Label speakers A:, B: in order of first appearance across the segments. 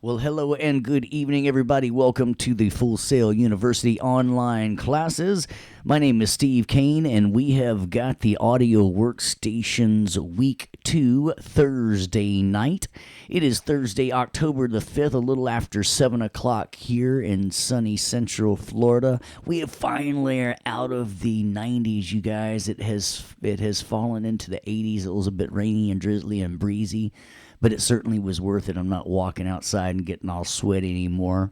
A: Well, hello and good evening, everybody. Welcome to the Full Sail University online classes. My name is Steve Kane, and we have got the Audio Workstations Week 2 Thursday night. It is Thursday, October the 5th, a little after 7 o'clock here in sunny Central Florida. We have finally are out of the 90s, you guys. It has fallen into the 80s. It was a bit rainy and drizzly and breezy, but it certainly was worth it. I'm not walking outside and getting all sweaty anymore.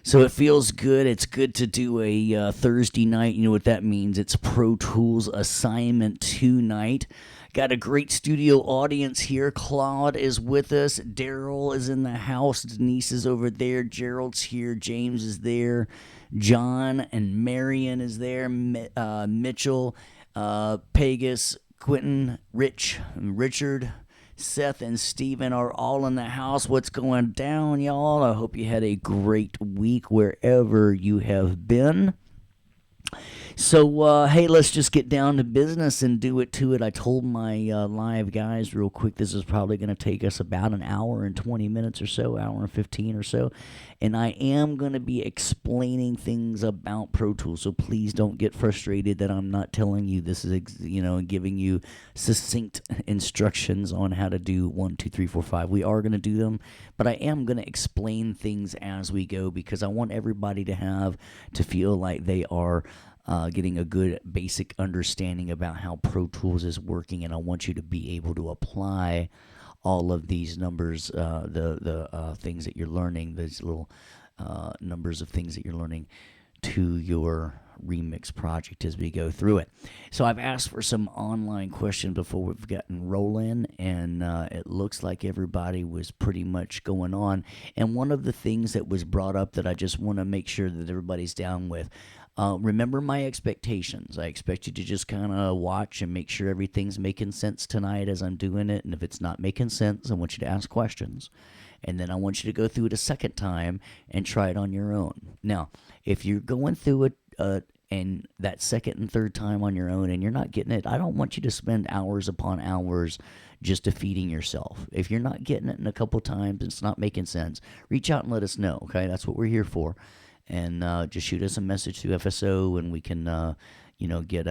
A: So it feels good. It's good to do a Thursday night. You know what that means. It's Pro Tools Assignment 2 night. Got a great studio audience here. Claude is with us. Daryl is in the house. Denise is over there. Gerald's here. James is there. John and Marion is there. Mitchell, Pegas, Quentin, Richard, Seth and Steven are all in the house. What's going down, y'all? I hope you had a great week wherever you have been. So, hey, let's just get down to business and do it to it. I told my live guys real quick, this is probably going to take us about an hour and 20 minutes or so, hour and 15 or so. And I am going to be explaining things about Pro Tools. So please don't get frustrated that I'm not telling you this is, giving you succinct instructions on how to do 1, 2, 3, 4, 5. We are going to do them, but I am going to explain things as we go because I want everybody to feel like they are getting a good basic understanding about how Pro Tools is working, and I want you to be able to apply all of these numbers, the things that you're learning, these little numbers of things that you're learning to your remix project as we go through it. So I've asked for some online questions before we've gotten rolling, and it looks like everybody was pretty much going on. And one of the things that was brought up that I just want to make sure that everybody's down with, remember my expectations. I expect you to just kind of watch and make sure everything's making sense tonight as I'm doing it. And if it's not making sense, I want you to ask questions. And then I want you to go through it a second time and try it on your own. Now, if you're going through it and that second and third time on your own and you're not getting it, I don't want you to spend hours upon hours just defeating yourself. If you're not getting it in a couple times and it's not making sense, reach out and let us know, okay? That's what we're here for. And just shoot us a message through FSO, and we can, get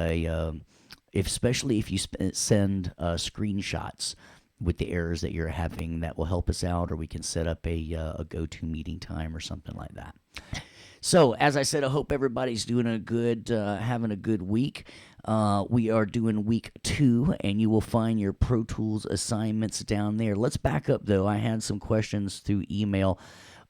A: especially if you send screenshots with the errors that you're having, that will help us out, or we can set up a go-to meeting time or something like that. So, as I said, I hope everybody's doing having a good week. We are doing week 2, and you will find your Pro Tools assignments down there. Let's back up, though. I had some questions through email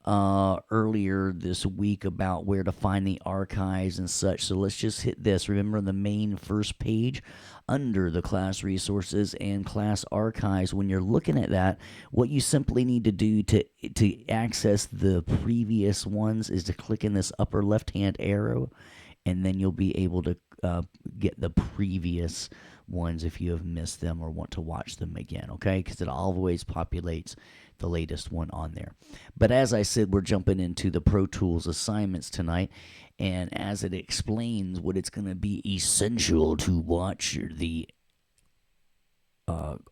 A: earlier this week about where to find the archives and such. So let's just hit this. Remember the main first page under the class resources and class archives. When you're looking at that, what you simply need to do to access the previous ones is to click in this upper left-hand arrow, and then you'll be able to get the previous ones if you have missed them or want to watch them again, okay? Because it always populates the latest one on there. But as I said, we're jumping into the Pro Tools assignments tonight, and as it explains what it's going to be essential to watch the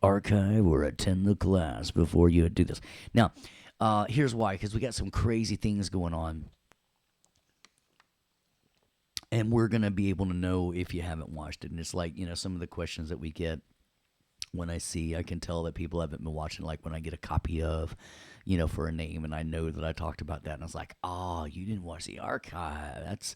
A: archive or attend the class before you do this. Now, here's why, because we got some crazy things going on. And we're going to be able to know if you haven't watched it. And it's like, some of the questions that we get when I can tell that people haven't been watching, like when I get a copy of, for a name, and I know that I talked about that. And I was like, oh, you didn't watch the archive. That's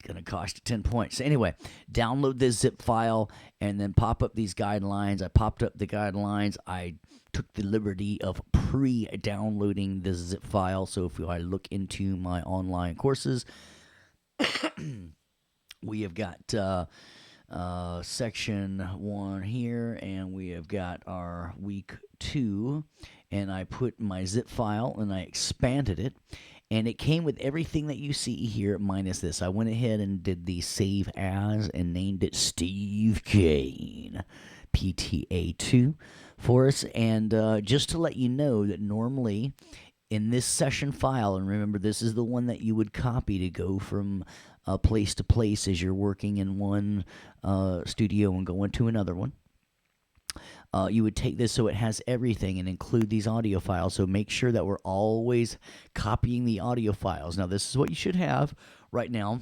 A: going to cost you 10 points. So anyway, download this zip file and then pop up these guidelines. I popped up the guidelines. I took the liberty of pre-downloading this zip file. So if I look into my online courses, we have got section 1 here, and we have got our week 2, and I put my zip file and I expanded it, and it came with everything that you see here minus this. I went ahead and did the save as and named it Steve Kane PTA2 for us. And just to let you know that normally in this session file, and remember this is the one that you would copy to go from place to place as you're working in one studio and going to another one. you would take this so it has everything and include these audio files. So make sure that we're always copying the audio files. Now, this is what you should have right now.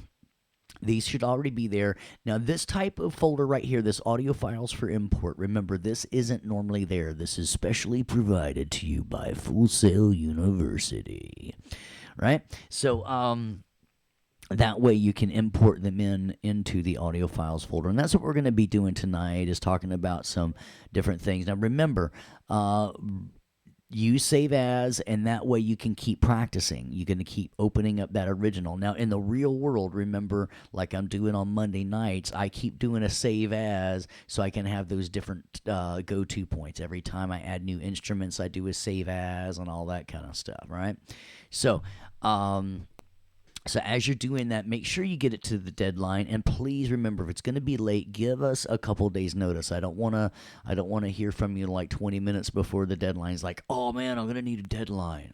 A: These should already be there. Now, this type of folder right here, this audio files for import, remember, this isn't normally there. This is specially provided to you by Full Sail University, right? So, that way you can import them into the audio files folder. And that's what we're going to be doing tonight, is talking about some different things. Now, remember, use save as, and that way you can keep practicing. You're going to keep opening up that original. Now, in the real world, remember, like I'm doing on Monday nights, I keep doing a save as so I can have those different go-to points. Every time I add new instruments, I do a save as and all that kind of stuff, right? So, so as you're doing that, make sure you get it to the deadline, and please remember, if it's going to be late, give us a couple days notice. I don't want to hear from you like 20 minutes before the deadline. It's like, oh man, I'm going to need a deadline.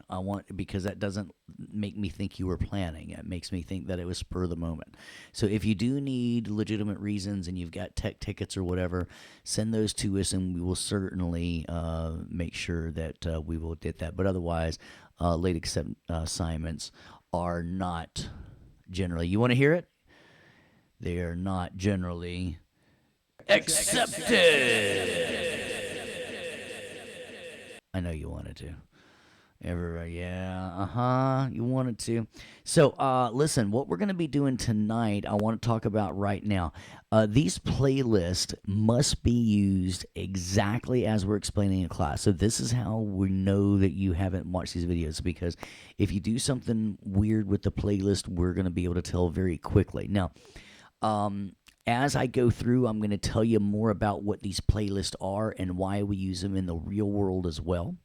A: Because that doesn't make me think you were planning. It makes me think that it was spur of the moment. So if you do need legitimate reasons and you've got tech tickets or whatever, send those to us, and we will certainly make sure that we will get that. But otherwise, late accept assignments are not generally, you want to hear it? They are not generally accepted. I know you wanted to. Everybody, yeah, you wanted to. So, listen, what we're going to be doing tonight, I want to talk about right now. These playlists must be used exactly as we're explaining in class. So this is how we know that you haven't watched these videos, because if you do something weird with the playlist, we're going to be able to tell very quickly. Now, as I go through, I'm going to tell you more about what these playlists are and why we use them in the real world as well.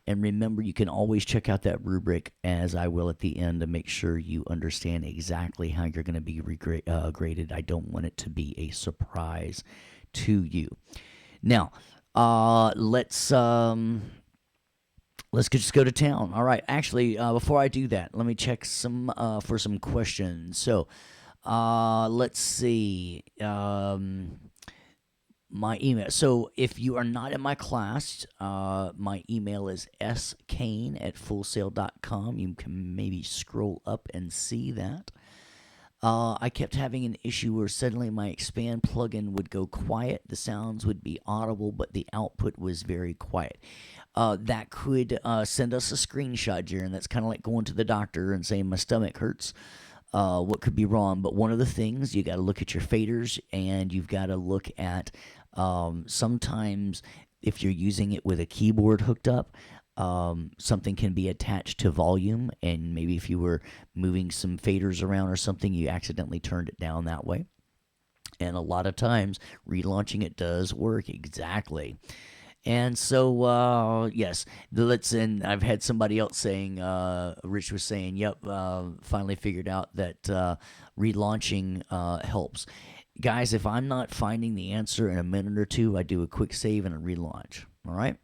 A: And remember, you can always check out that rubric, as I will at the end, to make sure you understand exactly how you're going to be graded. I don't want it to be a surprise to you. Now, let's just go to town. All right. Actually, before I do that, let me check for some questions. So, let's see. My email. So if you are not in my class, my email is skane@fullsail.com. You can maybe scroll up and see that. I kept having an issue where suddenly my expand plugin would go quiet. The sounds would be audible, but the output was very quiet. That could send us a screenshot, Jaron. That's kind of like going to the doctor and saying my stomach hurts. What could be wrong? But one of the things, you got to look at your faders, and you've got to look at sometimes if you're using it with a keyboard hooked up, something can be attached to volume, and maybe if you were moving some faders around or something, you accidentally turned it down that way. And a lot of times, relaunching it does work exactly. And so, yes, and I've had somebody else saying, Rich was saying, yep, finally figured out that relaunching helps. Guys, if I'm not finding the answer in a minute or two, I do a quick save and a relaunch, all right?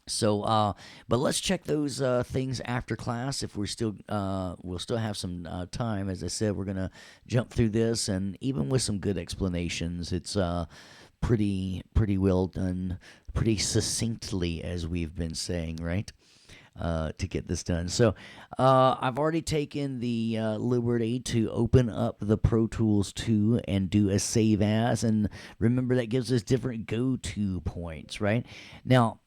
A: So, but let's check those things after class. If we'll still have some time. As I said, we're going to jump through this, and even with some good explanations, it's pretty well done, pretty succinctly, as we've been saying, right? To get this done. So I've already taken the liberty to open up the Pro Tools 2 and do a save as, and remember that gives us different go-to points, right? Now,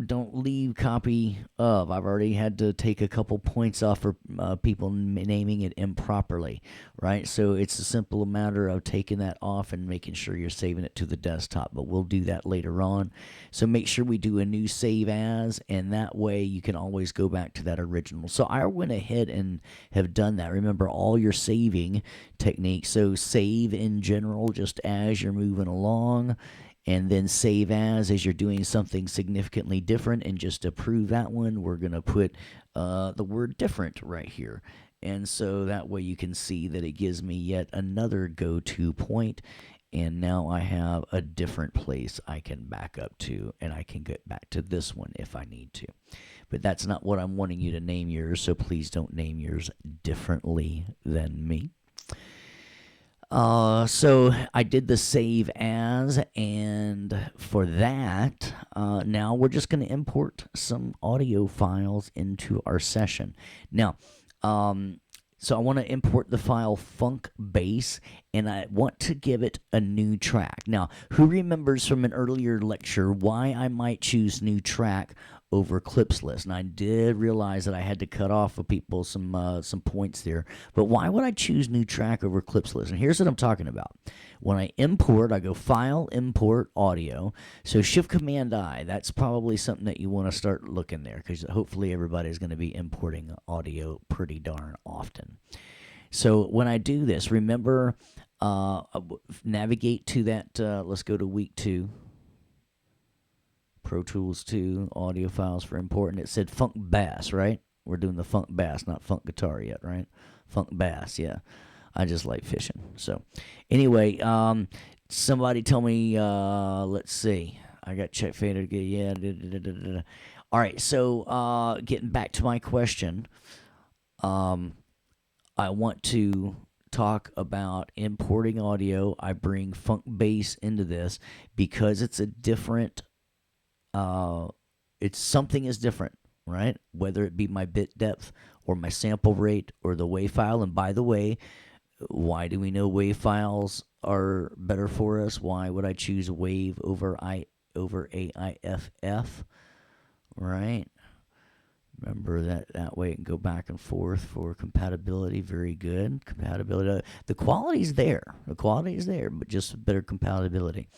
A: don't leave copy of. I've already had to take a couple points off for people naming it improperly, right? So it's a simple matter of taking that off and making sure you're saving it to the desktop, but we'll do that later on. So make sure we do a new save as, and that way you can always go back to that original. So I went ahead and have done that. Remember all your saving techniques. So save in general just as you're moving along, and then save as you're doing something significantly different. And just to prove that one, we're going to put the word different right here. And so that way you can see that it gives me yet another go-to point. And now I have a different place I can back up to, and I can get back to this one if I need to. But that's not what I'm wanting you to name yours, so please don't name yours differently than me. So I did the save as, and for that, now we're just going to import some audio files into our session. Now, um, so I want to import the file funk bass, and I want to give it a new track. Now, who remembers from an earlier lecture why I might choose new track over clips list? And I did realize that I had to cut off for people some points there. But why would I choose new track over clips list? And here's what I'm talking about. When I import, I go File, Import, Audio. So Shift Command I. That's probably something that you want to start looking there, because hopefully everybody's going to be importing audio pretty darn often. So when I do this, remember, navigate to that. Let's go to week 2. Pro Tools 2, audio files for important. It said funk bass, right? We're doing the funk bass, not funk guitar yet, right? Funk bass, yeah. I just like fishing. So, anyway, somebody tell me, let's see. I got check fader. Yeah. All right, so getting back to my question, I want to talk about importing audio. I bring funk bass into this because it's a different it's something is different, right? Whether it be my bit depth or my sample rate or the WAV file. And by the way, why do we know WAV files are better for us? Why would I choose WAV over AIFF? Right? Remember that way it can go back and forth for compatibility. Very good. Compatibility. The quality's there. The quality is there, but just better compatibility.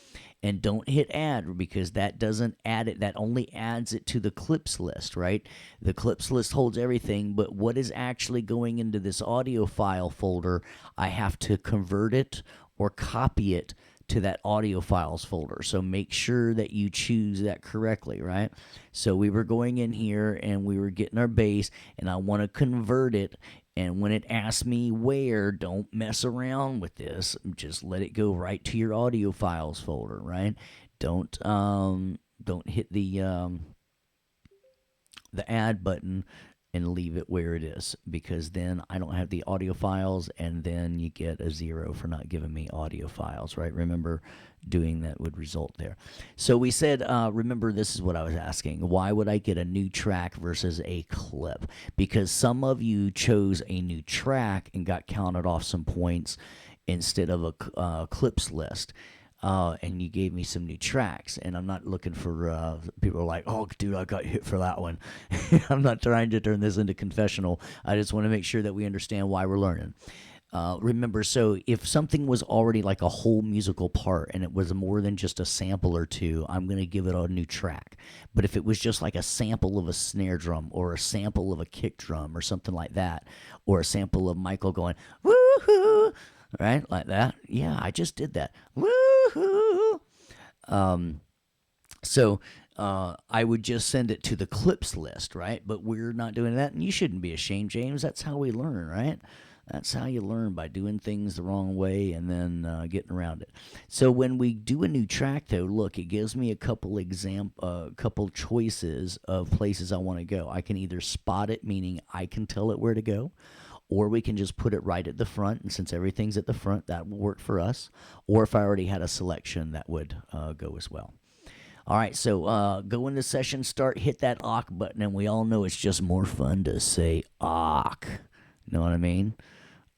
A: And don't hit add, because that doesn't add it. That only adds it to the clips list, right? The clips list holds everything, but what is actually going into this audio file folder, I have to convert it or copy it to that audio files folder. So make sure that you choose that correctly, right? So we were going in here and we were getting our bass, and I want to convert it. And when it asks me where, don't mess around with this. Just let it go right to your audio files folder, right? Don't hit the add button and leave it where it is, because then I don't have the audio files, and then you get a 0 for not giving me audio files, right? Remember, doing that would result there. So we said, remember, this is what I was asking. Why would I get a new track versus a clip? Because some of you chose a new track and got counted off some points instead of a clips list. And you gave me some new tracks, and I'm not looking for people are like, oh, dude, I got hit for that one. I'm not trying to turn this into confessional. I just want to make sure that we understand why we're learning. Remember, so if something was already like a whole musical part and it was more than just a sample or two, I'm going to give it a new track. But if it was just like a sample of a snare drum or a sample of a kick drum or something like that, or a sample of Michael going, woohoo, right, like that. Yeah, I just did that. Woohoo! So I would just send it to the clips list, right? But we're not doing that, and you shouldn't be ashamed, James. That's how we learn, right? That's how you learn, by doing things the wrong way and then getting around it. So when we do a new track, though, look, it gives me a couple couple choices of places I want to go. I can either spot it, meaning I can tell it where to go, or we can just put it right at the front, and since everything's at the front, that will work for us. Or if I already had a selection, that would go as well. All right, so go into session start, hit that awk button, and we all know it's just more fun to say awk. You know what I mean?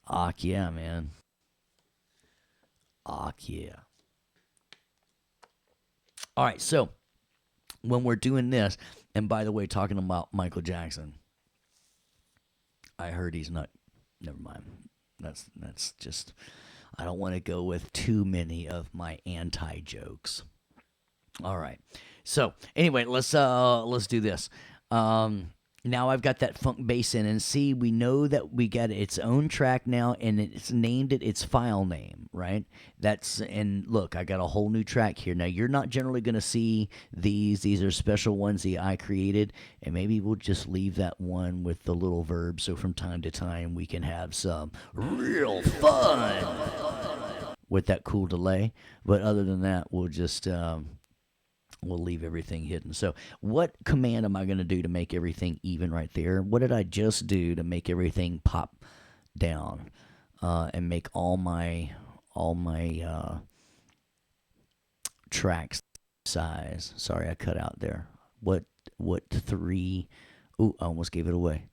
A: Awk, yeah, man. Awk, yeah. All right, so when we're doing this, and by the way, talking about Michael Jackson, I heard he's not. Never mind. That's just. I don't want to go with too many of my anti jokes. All right. So anyway, let's do this. Now I've got that funk bass in, and see, we know that we got its own track now, and it's named it its file name, right? And look, I got a whole new track here. Now you're not generally going to see these. These are special ones that I created, and maybe we'll just leave that one with the little verb, so from time to time we can have some real fun with that cool delay. But other than that, we'll just we'll leave everything hidden. So what command am I going to do to make everything even right there? What did I just do to make everything pop down and make all my tracks size. Sorry, I cut out there. What three? Ooh, I almost gave it away.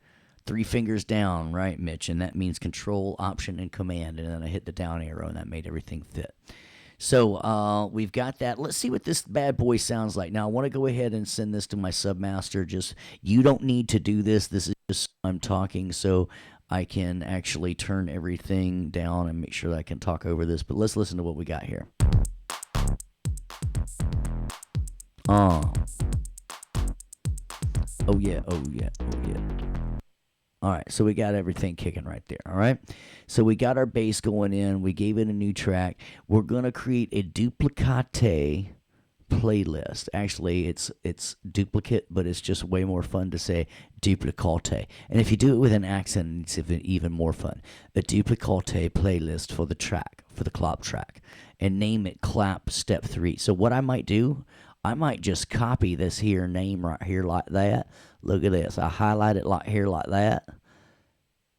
A: Three fingers down, right, Mitch? And that means Control, Option, and Command. And then I hit the down arrow, and that made everything fit. So we've got that. Let's see what this bad boy sounds like. Now, I want to go ahead and send this to my submaster. Just, you don't need to do this. This is just I'm talking, so I can actually turn everything down and make sure that I can talk over this. But let's listen to what we got here. Oh yeah, oh yeah, oh yeah. All right, so we got everything kicking right there, all right? So we got our bass going in. We gave it a new track. We're going to create a duplicate playlist. Actually, it's duplicate, but it's just way more fun to say duplicate. And if you do it with an accent, it's even more fun. A duplicate playlist for the track, for the clap track, and name it Clap Step 3. So what I might do, I might just copy this here name right here like that. Look at this. I highlight it like here like that.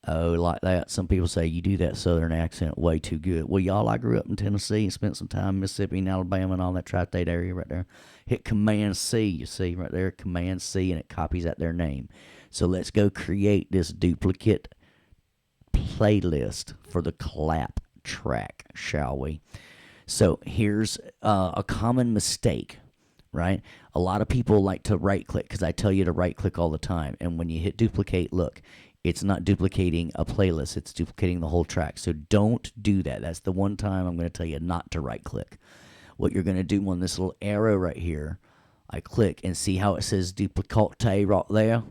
A: Oh, like that. Some people say you do that southern accent way too good. Well, y'all, I grew up in Tennessee and spent some time in Mississippi and Alabama and all that tri-state area right there. Hit Command C, you see right there, Command C, and it copies out their name. So let's go create this duplicate playlist for the clap track, shall we? So here's a common mistake, right? A lot of people like to right click because I tell you to right click all the time. And when you hit duplicate, look, it's not duplicating a playlist, it's duplicating the whole track. So don't do that. That's the one time I'm going to tell you not to right click. What you're going to do on this little arrow right here, I click and see how it says duplicate right there?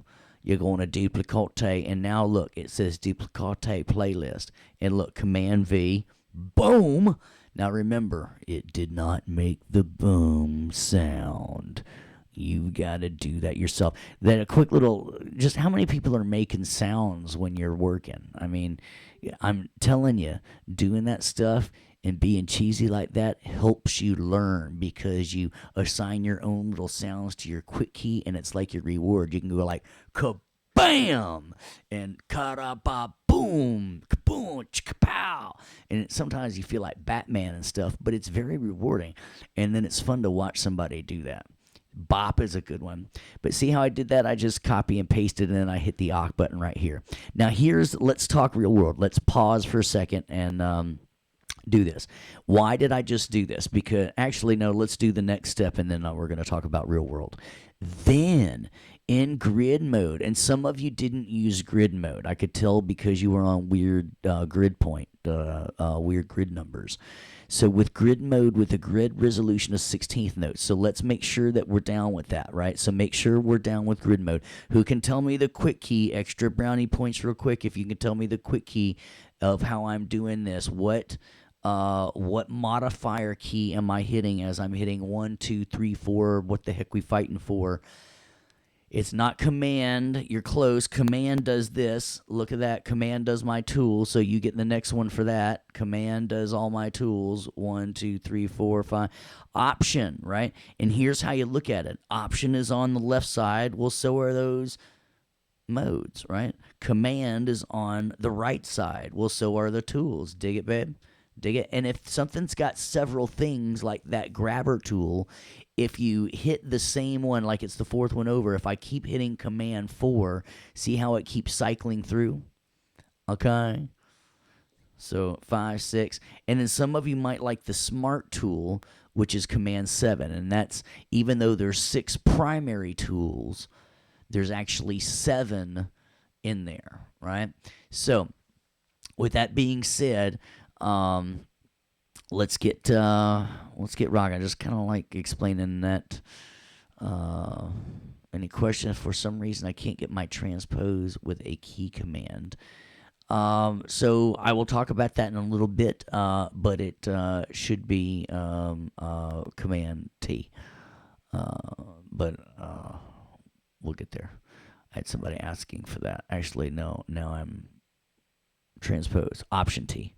A: You're going to duplicate, and now look, it says duplicate playlist. And look, Command V, boom. Now remember, it did not make the boom sound. You've got to do that yourself. Then a quick little, just how many people are making sounds when you're working? I mean, I'm telling you, doing that stuff and being cheesy like that helps you learn because you assign your own little sounds to your quick key, and it's like your reward. You can go like, kabam, and ka-da-ba, boom, kaboom, chikapow. And sometimes you feel like Batman and stuff, but it's very rewarding. And then it's fun to watch somebody do that. Bop is a good one. But see how I did that? I just copy and pasted, and then I hit the awk button right here. Now let's talk real world. Let's pause for a second and do this. Why did I just do this? Because actually, no, let's do the next step, and then we're going to talk about real world. Then in grid mode, and some of you didn't use grid mode. I could tell because you were on weird grid point, weird grid numbers. So with grid mode, with a grid resolution of 16th notes. So let's make sure that we're down with that, right? So make sure we're down with grid mode. Who can tell me the quick key? Extra brownie points real quick. If you can tell me the quick key of how I'm doing this. What modifier key am I hitting as I'm hitting 1, 2, 3, 4? What the heck we fighting for? It's not command. You're close. Command does this. Look at that. Command does my tool. So you get the next one for that. Command does all my tools. 1, 2, 3, 4, 5. Option, right? And here's how you look at it. Option is on the left side. Well, so are those modes, right? Command is on the right side. Well, so are the tools. Dig it, babe? Dig it? And if something's got several things like that grabber tool, if you hit the same one, like it's the fourth one over, if I keep hitting Command 4, see how it keeps cycling through? Okay. So 5, 6. And then some of you might like the Smart tool, which is Command 7. And that's, even though there's 6 primary tools, there's actually 7 in there, right? So with that being said, let's get rocking. I just kind of like explaining that. Any questions? For some reason, I can't get my transpose with a key command. So I will talk about that in a little bit, but it should be Command T. But we'll get there. I had somebody asking for that. Actually, no. Now I'm transpose Option T.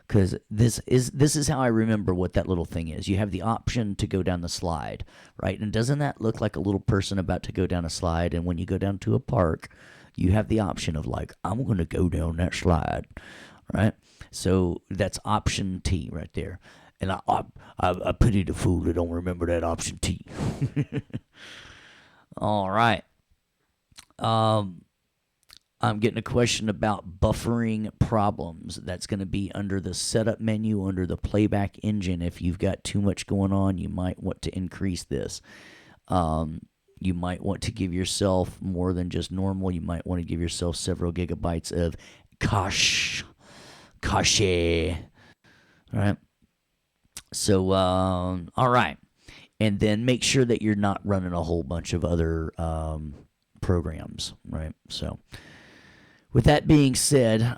A: Because this is how I remember what that little thing is. You have the option to go down the slide, right? And doesn't that look like a little person about to go down a slide? And when you go down to a park, you have the option of like, I'm going to go down that slide. right? So that's option T right there. And I pity the fool that don't remember that option T. All right. Um, I'm getting a question about buffering problems. That's going to be under the setup menu under the playback engine. If you've got too much going on, you might want to increase this. Um, you might want to give yourself more than just normal. You might want to give yourself several gigabytes of cache. All right. So, all right. And then make sure that you're not running a whole bunch of other programs, right? So, with that being said,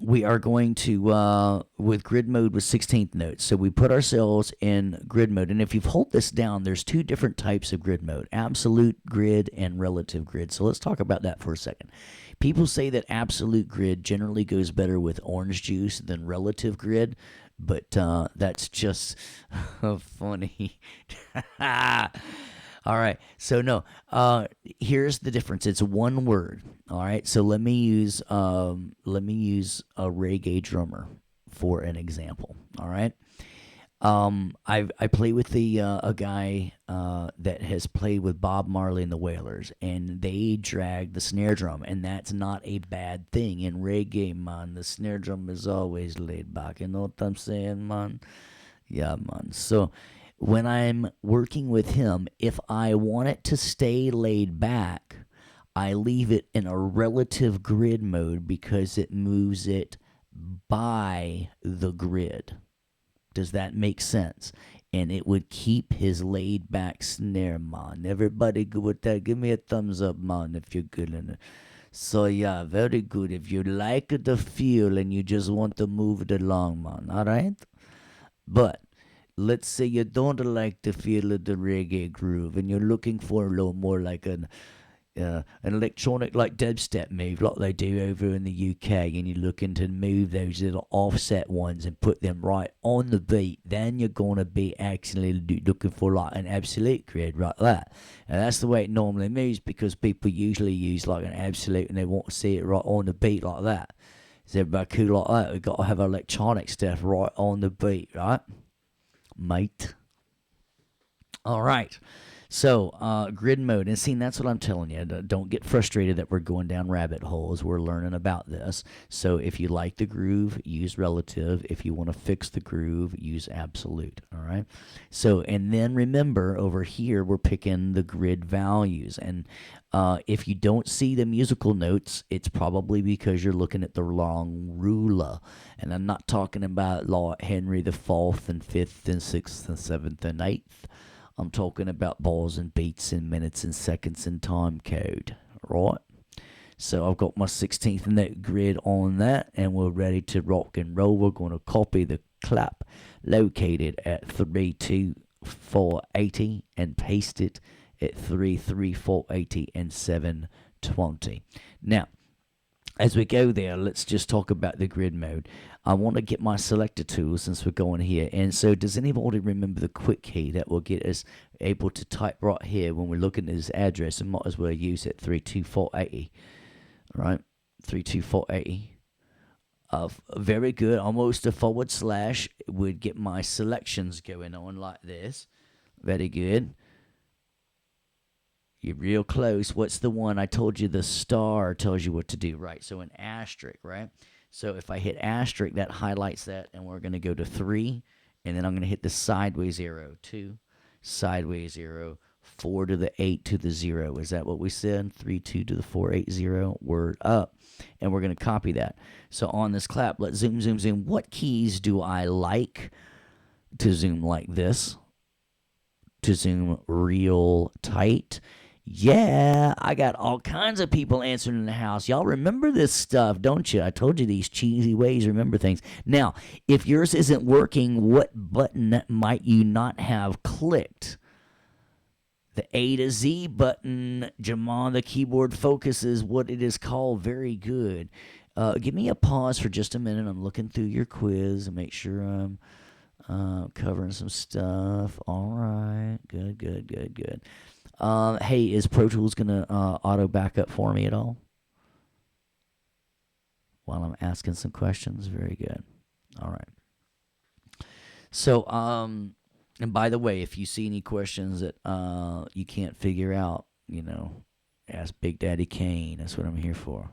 A: we are going to, with grid mode with 16th notes. So we put ourselves in grid mode. And if you hold this down, there's two different types of grid mode, absolute grid and relative grid. So let's talk about that for a second. People say that absolute grid generally goes better with orange juice than relative grid, but that's just funny. All right. So no. Here's the difference. It's one word. All right. So let me use a reggae drummer for an example. All right. I play with a guy that has played with Bob Marley and the Wailers, and they drag the snare drum, and that's not a bad thing in reggae, man. The snare drum is always laid back. You know what I'm saying, man? Yeah, man. So when I'm working with him, if I want it to stay laid back, I leave it in a relative grid mode because it moves it by the grid. Does that make sense? And it would keep his laid back snare, man. Everybody good with that? Give me a thumbs up, man, if you're good in it. So yeah, very good. If you like the feel and you just want to move it along, man. All right. But let's say you don't like the feel of the reggae groove and you're looking for a little more like an electronic like dubstep move like they do over in the UK, and you're looking to move those little offset ones and put them right on the beat, then you're going to be actually looking for like an absolute grid right that. And that's the way it normally moves because people usually use like an absolute and they want to see it right on the beat like that. Is everybody cool like that? We've got to have electronic stuff right on the beat, right? Mate. All right. So, grid mode. And see, that's what I'm telling you. Don't get frustrated that we're going down rabbit holes. We're learning about this. So, if you like the groove, use relative. If you want to fix the groove, use absolute. All right. So, and then remember over here, we're picking the grid values. And if you don't see the musical notes, it's probably because you're looking at the wrong ruler. And I'm not talking about Lord Henry the Fourth and Fifth and Sixth and Seventh and Eighth. I'm talking about bars and beats and minutes and seconds and time code, right? So I've got my 16th note grid on that, and we're ready to rock and roll. We're going to copy the clap located at 32480 and paste it at 33480 and 720. Now, as we go there, let's just talk about the grid mode. I want to get my selector tool since we're going here. And so does anybody remember the quick key that will get us able to type right here when we're looking at this address? And might as well use it 32480. All right, 32480. Very good. Almost a forward slash would get my selections going on like this. Very good. You're real close. What's the one? I told you the star tells you what to do, right? So an asterisk, right? So if I hit asterisk, that highlights that, and we're going to go to 3, and then I'm going to hit the sideways arrow, 2, sideways arrow, 4 to the 8 to the 0. Is that what we said? 3, 2 to the 4, 8, 0, word up. And we're going to copy that. So on this clap, let's zoom, zoom, zoom. What keys do I like to zoom like this? To zoom real tight? Yeah, I got all kinds of people answering in the house. Y'all remember this stuff, don't you? I told you these cheesy ways to remember things. Now, if yours isn't working, what button might you not have clicked? The A to Z button, Jamon, the keyboard focus is what it is called. Very good. Give me a pause for just a minute. I'm looking through your quiz and make sure I'm covering some stuff. All right. Good, good, good, good. Hey, is Pro Tools going to auto backup for me at all? while I'm asking some questions. Very good. All right. So, and by the way, if you see any questions that you can't figure out, ask Big Daddy Kane. That's what I'm here for.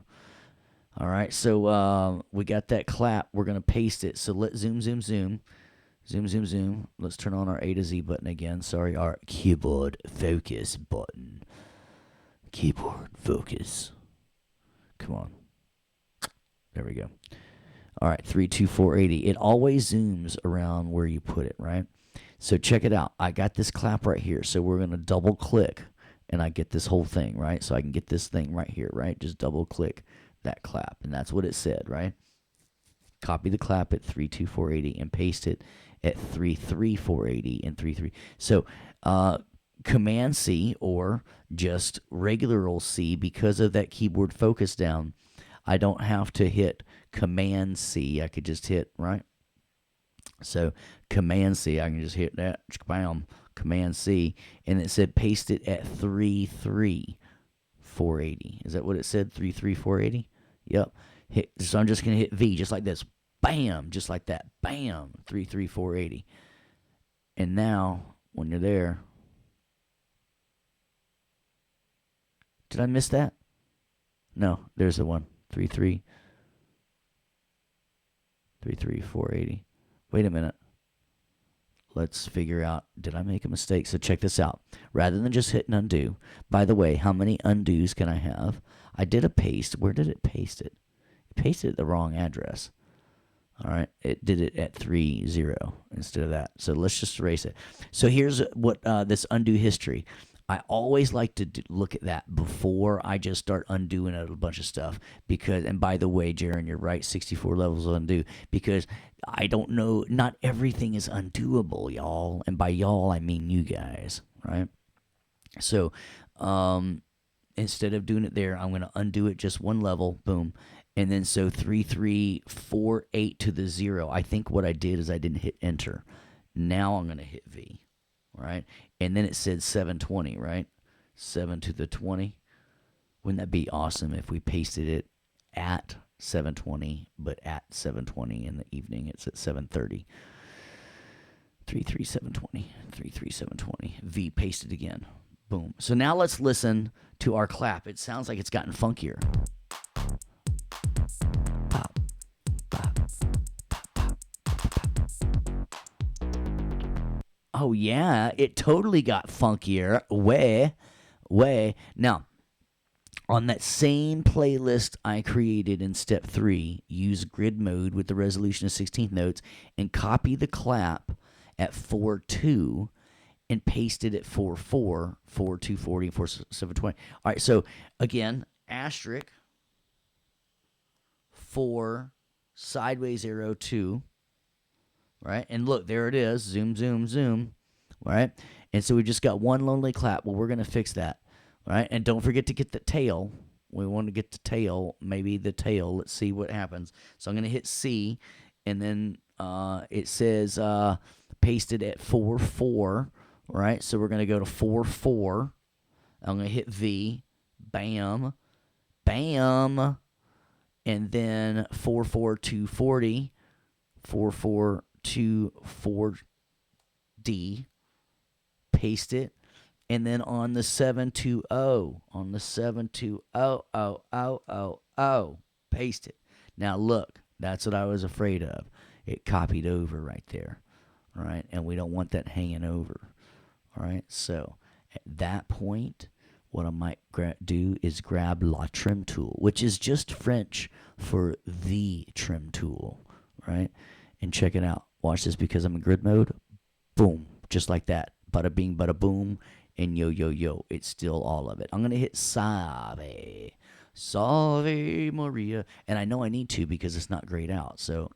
A: All right. So we got that clap. We're gonna paste it. So let's zoom, zoom, zoom, zoom, zoom, zoom. Let's turn on our A to Z button again. Sorry, our keyboard focus button. Keyboard focus. Come on. There we go. All right, 32480. It always zooms around where you put it, right? So check it out. I got this clap right here. So we're going to double click and I get this whole thing, right? So I can get this thing right here, right? Just double click that clap. And that's what it said, right? Copy the clap at 32480 and paste it at 33480 and 33. So Command C or just regular old C, because of that keyboard focus down, I don't have to hit Command C. I could just hit, right? So Command C, I can just hit that, bam, Command C, and it said paste it at 33480. Is that what it said? 33480? Yep. So I'm just going to hit V just like this. Bam, just like that. Bam, 33480. And now, when you're there, did I miss that? No, there's the one. 33480. Wait a minute. Let's figure out, did I make a mistake? So check this out. Rather than just hitting undo, by the way, how many undos can I have? I did a paste. Where did it paste it? It pasted at the wrong address. All right, it did it at 30 instead of that. So let's just erase it. So here's what this undo history. I always like to look at that before I just start undoing a bunch of stuff. Because, and by the way, Jaron, you're right, 64 levels of undo. Because I don't know, not everything is undoable, y'all. And by y'all, I mean you guys, right? So instead of doing it there, I'm going to undo it just one level, boom. And then so 3348 to the 0. I think what I did is I didn't hit enter. Now I'm going to hit V, right? And then it said 720, right? 7 to the 20. Wouldn't that be awesome if we pasted it at 720, but at 720 in the evening it's at 7:30. 33720, 33720. V pasted again. Boom. So now let's listen to our clap. It sounds like it's gotten funkier. Oh, yeah, it totally got funkier. Way. Now, on that same playlist I created in step 3, use grid mode with the resolution of 16th notes and copy the clap at 4.2 and paste it at 4.4, 4.240, and 4.720. All right, so again, asterisk 4, sideways arrow 2. Right? And look, there it is. Zoom, zoom, zoom. Right? And so we just got one lonely clap. Well, we're going to fix that. Right? And don't forget to get the tail. We want to get the tail. Maybe the tail. Let's see what happens. So I'm going to hit C. And then it says pasted at 4.4. Right? So we're going to go to 4.4. I'm going to hit V. Bam. Bam. And then 4.4.240. 4.4 to 4D, paste it, and then on the 720, paste it. Now look, that's what I was afraid of. It copied over right there, all right? And we don't want that hanging over, all right? So at that point, what I might do is grab La Trim Tool, which is just French for the trim tool, right? And check it out. Watch this, because I'm in grid mode. Boom. Just like that. Bada bing, bada boom. And yo, yo, yo. It's still all of it. I'm going to hit Salve. Salve Maria. And I know I need to because it's not grayed out. So,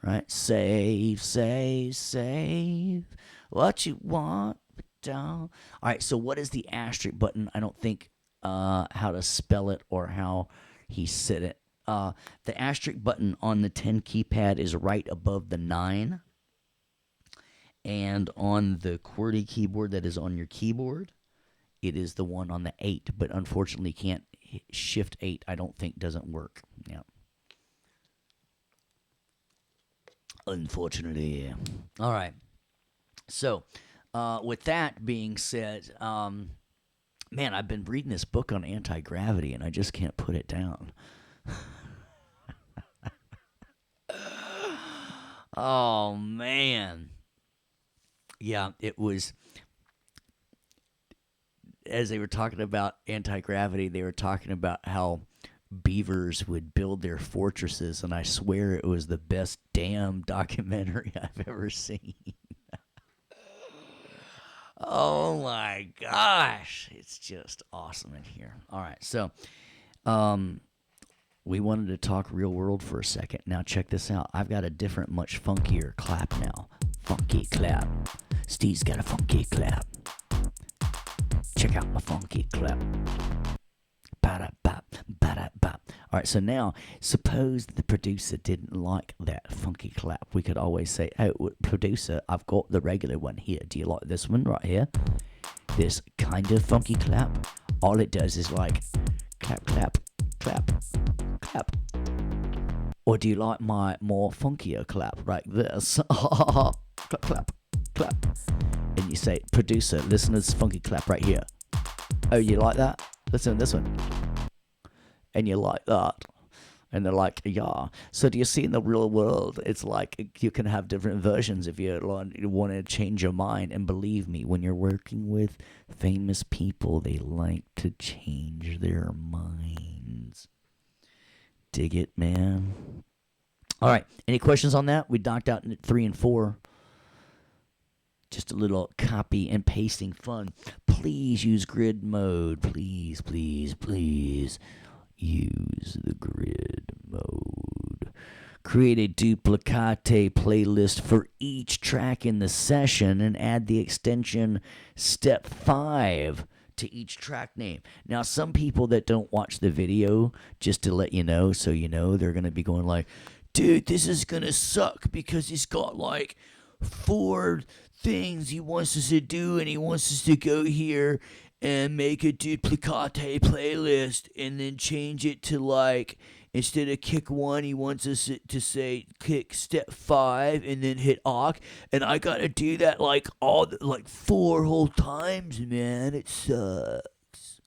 A: right? Save, save, save. What you want. Down. All right. So what is the asterisk button? I don't think how to spell it or how he said it. The asterisk button on the 10 keypad is right above the 9. And on the QWERTY keyboard that is on your keyboard, it is the one on the 8. But unfortunately, can't Shift 8, I don't think, doesn't work. Yeah. Unfortunately. All right. So, with that being said, man, I've been reading this book on anti gravity and I just can't put it down. Oh, man. Yeah, it was as they were talking about anti gravity, they were talking about how beavers would build their fortresses, and I swear it was the best damn documentary I've ever seen. Oh my gosh, it's just awesome in here. All right, so um, we wanted to talk real world for a second. Now check this out. I've got a different, much funkier clap now. Funky clap. Steve's got a funky clap. Check out my funky clap. Ba-da-bop, ba-da-bop. All right, so now suppose the producer didn't like that funky clap. We could always say, "Oh, producer, I've got the regular one here. Do you like this one right here? This kind of funky clap. All it does is like clap, clap, clap, clap. Or do you like my more funkier clap like this? Clap, clap, clap." And you say, "Producer, listen to this funky clap right here. Oh, you like that? Listen to this one." And you like that. And they're like, "Yeah." So do you see in the real world, it's like you can have different versions if you want to change your mind. And believe me, when you're working with famous people, they like to change their minds. Dig it, man? All right. Any questions on that? We knocked out 3 and 4. Just a little copy and pasting fun. Please use grid mode. Please, please, please. Use the grid mode. Create a duplicate playlist for each track in the session and add the extension step 5 to each track name. Now, some people that don't watch the video, just to let you know, so you know, they're going to be going like, "Dude, this is going to suck because he's got like 4 things he wants us to do and he wants us to go here and make a duplicate playlist and then change it to like instead of kick 1 he wants us to say kick step 5 and then hit awk, and I gotta do that like like 4 whole times, man. It sucks."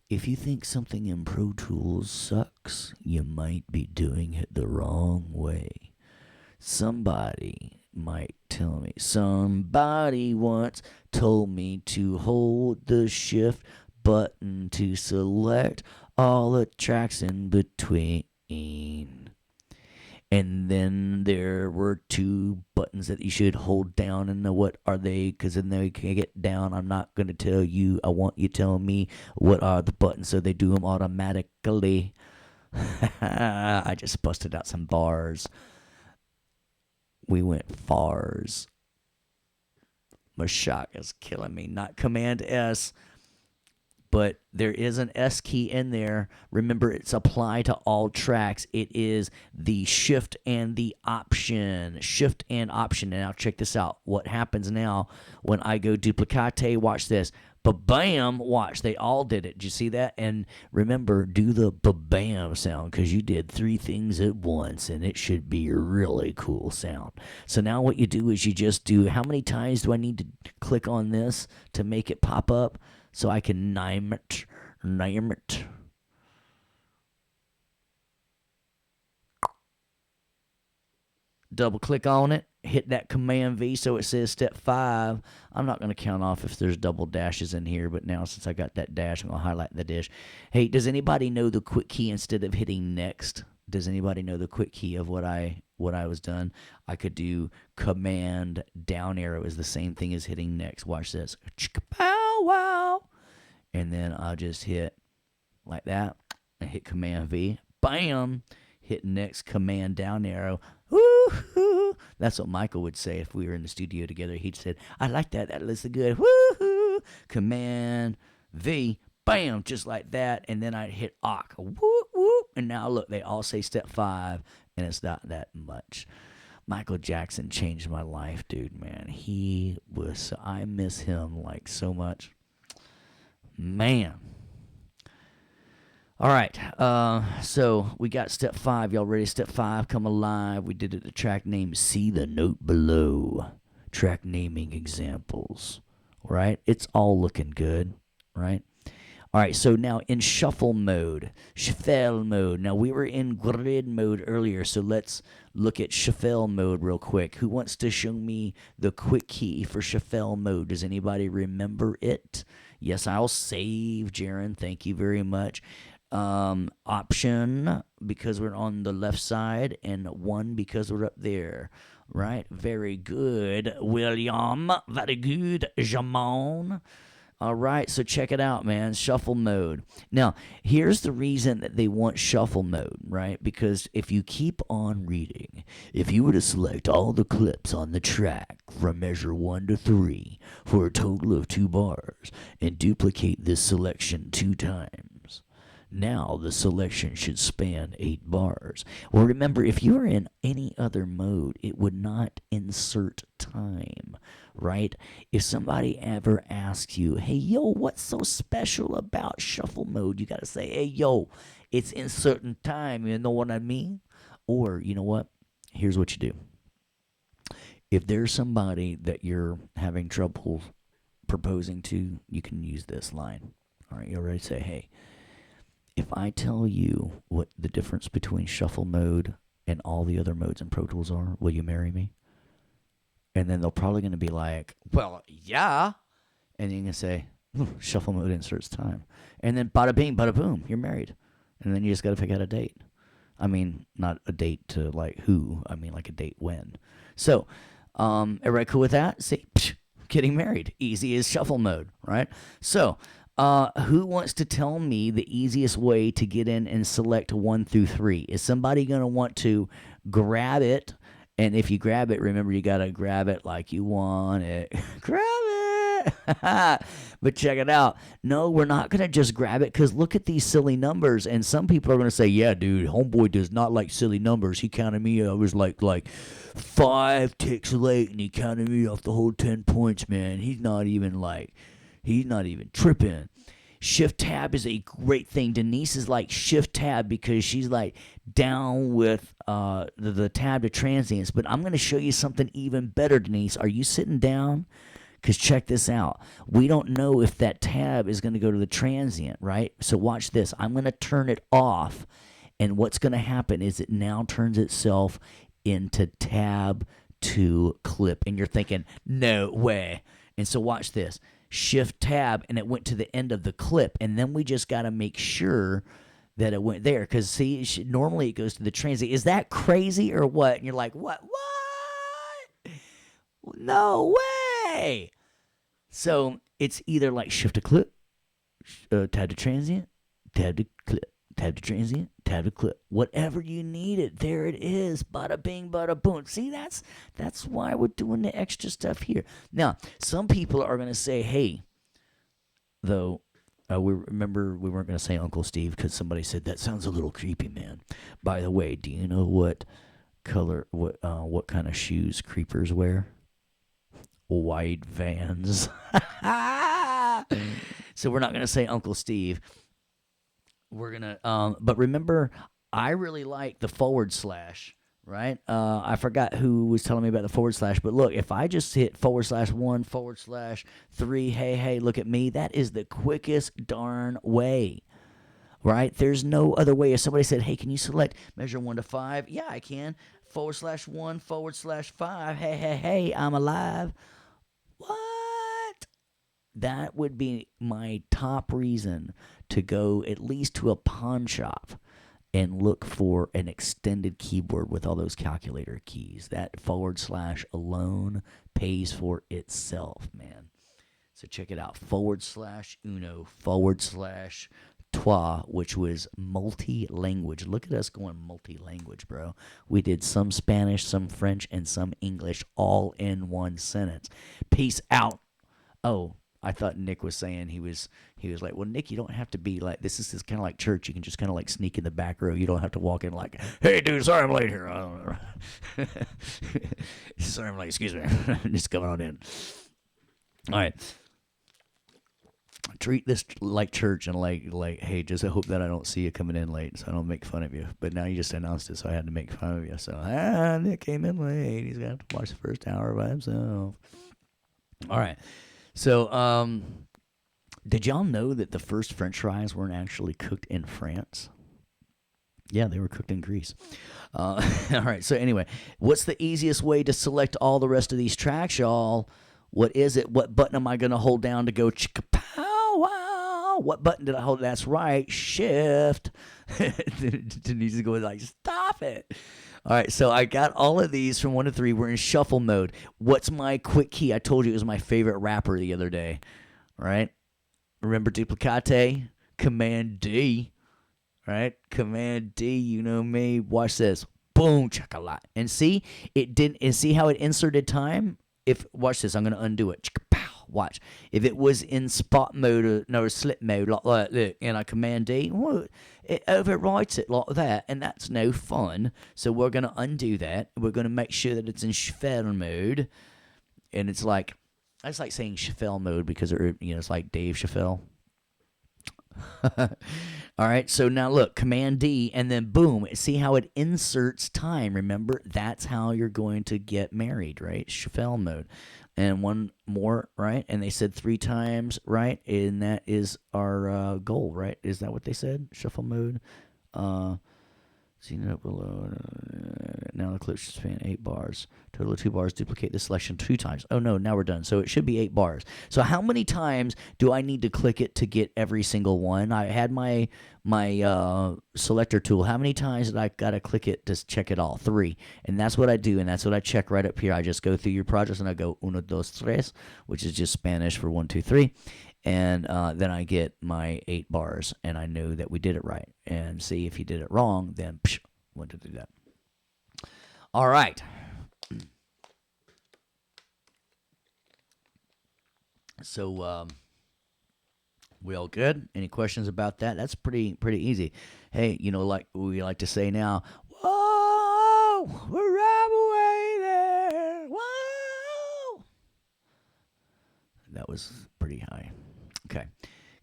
A: If you think something in Pro Tools sucks, you might be doing it the wrong way. Somebody might tell me. Somebody once told me to hold the shift button to select all the tracks in between. And then there were 2 buttons that you should hold down. And what are they? Because then they can get down. I'm not going to tell you. I want you to tell me what are the buttons so they do them automatically. I just busted out some bars. We went fars. Mashaka's killing me. Not Command S, but there is an S key in there. Remember, it's apply to all tracks. It is the shift and the option. Shift and option. And now check this out. What happens now when I go duplicate? Watch this. Ba-bam, watch, they all did it. Did you see that? And remember, do the ba-bam sound because you did 3 things at once, and it should be a really cool sound. So now what you do is you just do, how many times do I need to click on this to make it pop up so I can name it? Double click on it, hit that Command V so it says step 5. I'm not going to count off if there's double dashes in here, but now since I got that dash, I'm going to highlight the dash. Hey, does anybody know the quick key instead of hitting next? Does anybody know the quick key of what I was done? I could do Command down arrow is the same thing as hitting next. Watch this. Pow wow. And then I'll just hit like that and hit Command V. Bam. Hit next, Command down arrow. Woo-hoo. That's what Michael would say if we were in the studio together. He'd said, "I like that. That looks good." Woo-hoo. Command V. Bam. Just like that. And then I'd hit awk. Whoop, whoop. And now look, they all say step 5, and it's not that much. Michael Jackson changed my life, dude, man. I miss him like so much. Man. All right. So we got step 5. Y'all ready? Step 5, come alive. We did it the track name. See the note below. Track naming examples. Right? It's all looking good. Right? All right, so now in shuffle mode, shuffle mode. Now we were in grid mode earlier, so let's look at shuffle mode real quick. Who wants to show me the quick key for shuffle mode? Does anybody remember it? Yes, I'll save, Jaron. Thank you very much. Option because we're on the left side, and 1 because we're up there. Right? Very good, William. Very good, Jamon. All right, so check it out, man. Shuffle mode. Now, here's the reason that they want shuffle mode, right? Because if you keep on reading, if you were to select all the clips on the track from measure 1 to 3 for a total of 2 bars and duplicate this selection 2 times, now the selection should span 8 bars. Well, remember, if you were in any other mode, it would not insert time, right? If somebody ever asks you, hey, yo, what's so special about shuffle mode? You got to say, hey, yo, it's inserting time. You know what I mean? Or, you know what? Here's what you do. If there's somebody that you're having trouble proposing to, you can use this line. All right, you already say, hey, if I tell you what the difference between shuffle mode and all the other modes in Pro Tools are, will you marry me? And then they're probably going to be like, well, yeah. And then you can say, shuffle mode inserts time. And then bada bing, bada boom, you're married. And then you just got to pick out a date. I mean, not a date to like who, I mean like a date when. So, everybody cool with that? See, getting married. Easy as shuffle mode, right? So, who wants to tell me the easiest way to get in and select 1 through 3? Is somebody going to want to grab it? And if you grab it, remember you got to grab it like you want it. Grab it! But check it out. No, we're not going to just grab it because look at these silly numbers. And some people are going to say, yeah, dude, homeboy does not like silly numbers. He counted me. I was like 5 ticks late and he counted me off the whole 10 points, man. He's not even tripping. Shift tab is a great thing. Denise is like shift tab because she's like down with the tab to transients. But I'm going to show you something even better, Denise. Are you sitting down? Because check this out. We don't know if that tab is going to go to the transient, right? So watch this. I'm going to turn it off. And what's going to happen is it now turns itself into tab to clip. And you're thinking, no way. And so watch this. Shift tab and it went to the end of the clip, and then we just got to make sure that it went there because see normally it goes to the transient. Is that crazy or what? And you're like, what no way. So it's either like shift to clip, tab to transient, tab to clip, tab to transient, tab to clip, whatever you need it, there it is. Bada bing, bada boom. See, that's why we're doing the extra stuff here. Now, some people are going to say, hey, though, we remember we weren't going to say Uncle Steve because somebody said that sounds a little creepy, man. By the way, do you know what kind of shoes creepers wear? White Vans. So we're not going to say Uncle Steve. We're going to, but remember, I really like the /, right? I forgot who was telling me about the /, but look, if I just hit /1 /3, hey, look at me, that is the quickest darn way, right? There's no other way. If somebody said, hey, can you select measure 1 to 5? Yeah, I can. /1 /5, hey, I'm alive. What? That would be my top reason to go at least to a pawn shop and look for an extended keyboard with all those calculator keys. That / alone pays for itself, man. So check it out. /uno /trois, which was multi-language. Look at us going multi-language, bro. We did some Spanish, some French, and some English all in one sentence. Peace out. Oh, I thought Nick was saying he was like, well, Nick, you don't have to be like, this is kind of like church. You can just kind of like sneak in the back row. You don't have to walk in like, hey, dude, sorry I'm late here. I don't know. Sorry I'm late. Excuse me. Just coming on in. All right. treat this like church and like hey, just hope that I don't see you coming in late, so I don't make fun of you. But now you just announced it, so I had to make fun of you. So Nick came in late. He's gonna have to watch the first hour by himself. All right. So did y'all know that the first French fries weren't actually cooked in France? Yeah, they were cooked in Greece. All right. So anyway, what's the easiest way to select all the rest of these tracks, y'all? What is it? What button am I going to hold down to go chicka pow wow? What button did I hold? That's right, Shift. Denise is going like, stop it. All right, so I got all of these from 1 to 3. We're in shuffle mode. What's my quick key? I told you it was my favorite rapper the other day. Right? Remember duplicate? Command D. Right? Command D, you know me. Watch this. Boom, chocolate. And see, it didn't. And see how it inserted time? Watch this, I'm gonna undo it. Watch. If it was in spot mode or no slip mode like that, look, and I command D, it overwrites it like that, and that's no fun. So we're gonna undo that. We're gonna make sure that it's in shuffle mode, and it's like saying shuffle mode because it's like Dave Chappelle. All right, so now look, Command D, and then boom. See how it inserts time. Remember, that's how you're going to get married, right? Shuffle mode. And one more, right? And they said 3 times, right? And that is our goal, right? Is that what they said? Shuffle mode. Seen it up below. Now the clip should span 8 bars. Total of 2 bars. Duplicate the selection 2 times. Oh no, now we're done. So it should be 8 bars. So how many times do I need to click it to get every single one? I had my selector tool. How many times did I gotta click it to check it all? 3. And that's what I do, and that's what I check right up here. I just go through your projects and I go 1, 2, 3, which is just Spanish for 1, 2, 3. And then I get my 8 bars, and I know that we did it right. And see, if you did it wrong, then want to do that. All right. So we all good? Any questions about that? That's pretty easy. Hey, like we like to say now, whoa, we're right away there. Whoa. That was pretty high. Okay.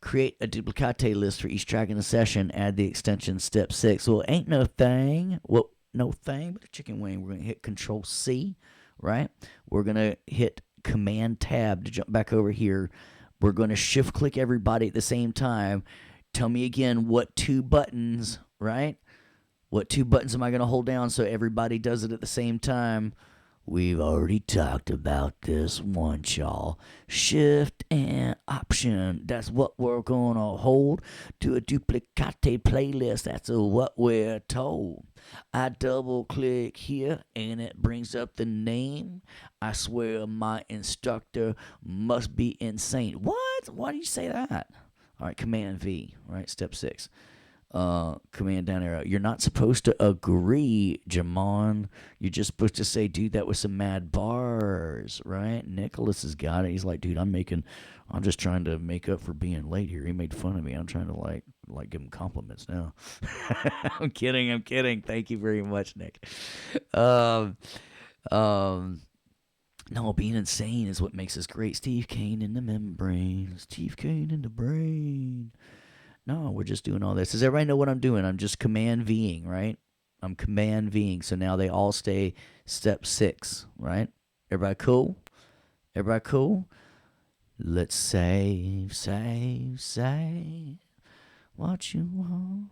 A: Create a duplicate list for each track in the session. Add the extension step 6. Well, ain't no thing. Well, no thing but a chicken wing. We're going to hit Control C, right? We're going to hit Command Tab to jump back over here. We're going to shift click everybody at the same time. Tell me again what 2 buttons, right? What 2 buttons am I going to hold down so everybody does it at the same time? We've already talked about this once, y'all. Shift and Option. That's what we're going to hold to a duplicate playlist. That's what we're told. I double click here and it brings up the name. I swear my instructor must be insane. What? Why do you say that? All right, Command V, right? Step 6. Command down arrow. You're not supposed to agree, Jamon. You're just supposed to say, dude, that was some mad bars, right? Nicholas has got it. He's like, dude, I'm just trying to make up for being late here. He made fun of me. I'm trying to like give him compliments now. I'm kidding. Thank you very much, Nick. No, being insane is what makes us great. Steve Kane in the membrane. Steve Kane in the brain. No, we're just doing all this. Does everybody know what I'm doing? I'm just Command Ving, right? I'm Command Ving. So now they all stay step 6, right? Everybody cool? Everybody cool? Let's save what you want.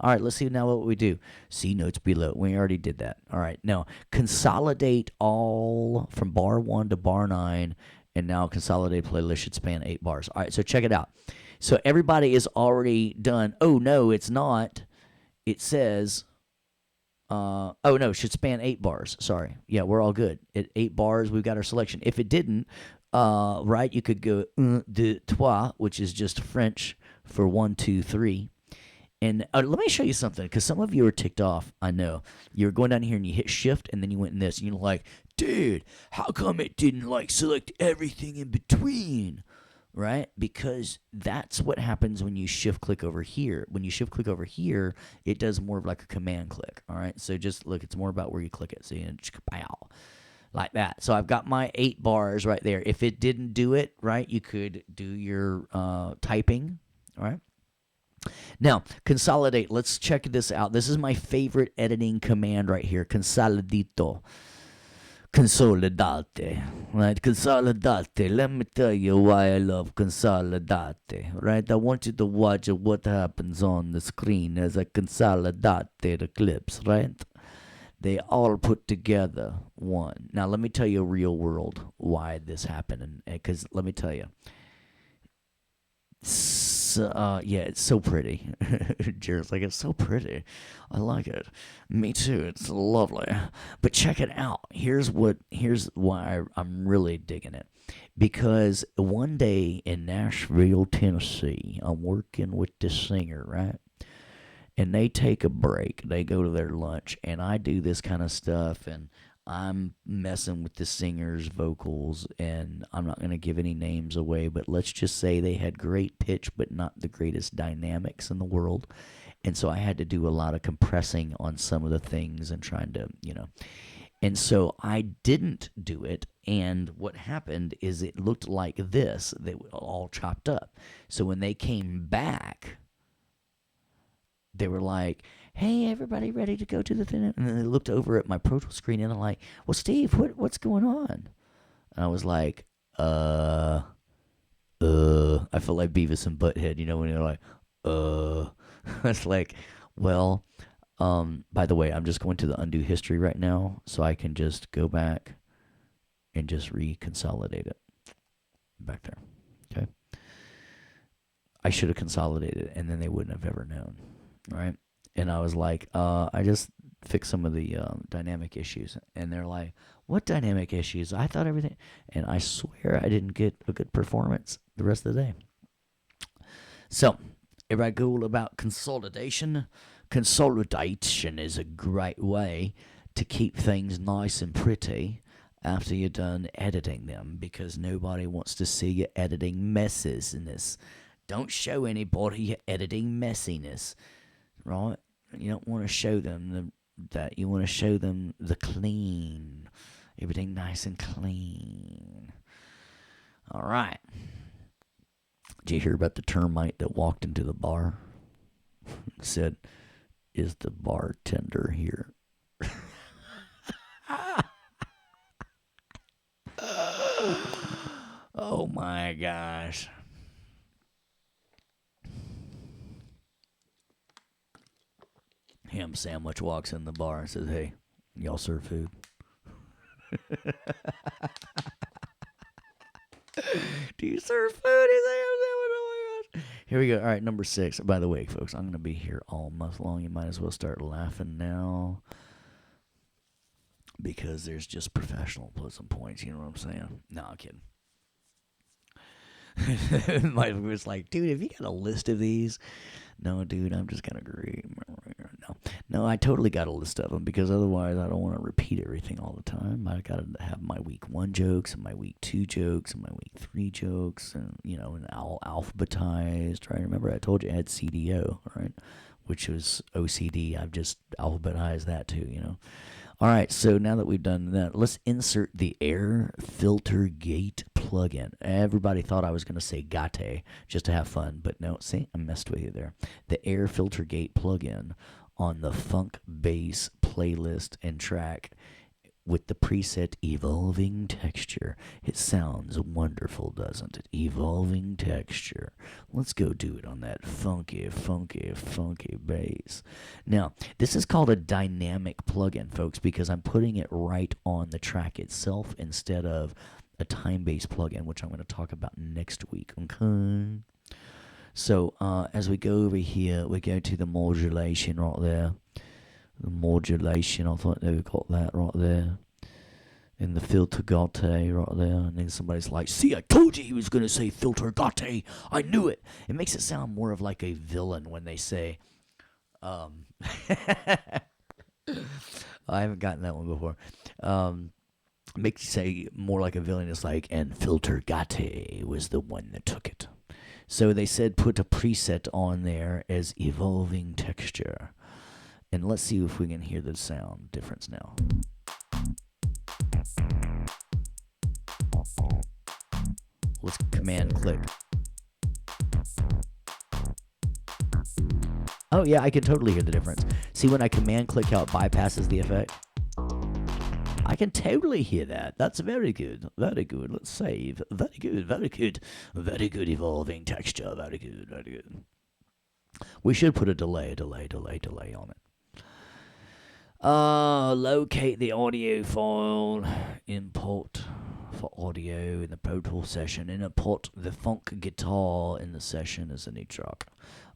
A: All right, let's see now what we do. See notes below. We already did that. All right, now consolidate all from bar 1 to bar 9, and now consolidate playlist should span 8 bars. All right, so check it out. So everybody is already done. Oh, no, it's not. It says, it should span 8 bars. Sorry. Yeah, we're all good. At 8 bars, we've got our selection. If it didn't, right, you could go 1, 2, 3, which is just French for 1, 2, 3. And let me show you something, because some of you are ticked off, I know. You're going down here and you hit shift, and then you went in this, and you're like, dude, how come it didn't, select everything in between? Right? Because that's what happens when you shift click over here. When you shift click over here, it does more of like a command click. All right. So just look, it's more about where you click it. See, and pow. like that. So I've got my 8 bars right there. If it didn't do it right, you could do your typing. All right. Now, consolidate. Let's check this out. This is my favorite editing command right here. Consolidito. Consolidate. Right? Consolidate. Let me tell you why I love consolidate. Right? I want you to watch what happens on the screen as I consolidate the clips. Right? They all put together one. Now, let me tell you real world why this happened. Because let me tell you. Yeah, it's so pretty. Jared's like, it's so pretty. I like it. Me too. It's lovely. But check it out. Here's why I'm really digging it. Because one day in Nashville, Tennessee, I'm working with this singer, right? And they take a break. They go to their lunch, and I do this kind of stuff, and I'm messing with the singer's vocals, and I'm not going to give any names away, but let's just say they had great pitch, but not the greatest dynamics in the world. And so I had to do a lot of compressing on some of the things and trying to, And so I didn't do it, and what happened is it looked like this. They were all chopped up. So when they came back, they were like, hey, everybody ready to go to the thing? And then they looked over at my Pro Tool screen and they're like, well, Steve, what's going on? And I was like, I felt like Beavis and Butthead, when they're like, I was like, well, by the way, I'm just going to the undo history right now so I can just go back and just reconsolidate it back there. Okay. I should have consolidated it and then they wouldn't have ever known. Right. And I was like, I just fixed some of the dynamic issues. And they're like, what dynamic issues? I thought everything. And I swear I didn't get a good performance the rest of the day. So, if I go about consolidation is a great way to keep things nice and pretty after you're done editing them, because nobody wants to see you editing messes in this. Don't show anybody your editing messiness, right? You don't want to show them that. You want to show them the clean. Everything nice and clean. All right. Did you hear about the termite that walked into the bar? Said, is the bartender here? Oh my gosh. Ham Sandwich walks in the bar and says, hey, y'all serve food? Do you serve food? Oh my gosh. Here we go. All right, number 6. By the way, folks, I'm going to be here all month long. You might as well start laughing now, because there's just professional pleasant points. You know what I'm saying? No, I'm kidding. My was like, dude, have you got a list of these? No, dude, I'm just gonna agree. No, I totally got a list of them, because otherwise I don't want to repeat everything all the time. I got to have my week 1 jokes and my week 2 jokes and my week 3 jokes, and and all alphabetized. Right? Remember, I told you I had CDO, right? Which was OCD. I've just alphabetized that too. All right, so now that we've done that, let's insert the Air Filter Gate plugin. Everybody thought I was going to say Gate just to have fun, but no, see, I messed with you there. The Air Filter Gate plugin on the Funk Bass playlist and track with the preset Evolving Texture. It sounds wonderful, doesn't it? Evolving Texture. Let's go do it on that funky, funky, funky bass. Now, this is called a dynamic plugin, folks, because I'm putting it right on the track itself instead of a time-based plugin, which I'm going to talk about next week, okay? So, as we go over here, we go to the modulation right there. The modulation, I thought they got that right there. And the filter gate right there. And then somebody's like, see, I told you he was going to say filter gate. I knew it. It makes it sound more of like a villain when they say, I haven't gotten that one before. Makes you say more like a villain. It's like, and filter gate was the one that took it. So they said put a preset on there as Evolving Texture. And let's see if we can hear the sound difference now. command click. Oh, yeah, I can totally hear the difference. See, when I command click how it bypasses the effect? I can totally hear that. That's very good. Very good. Let's save. Very good. Very good. Very good evolving texture. Very good. Very good. We should put a delay on it. Locate the audio file. Import for audio in the Pro Tools session. And import the funk guitar in the session as a new track.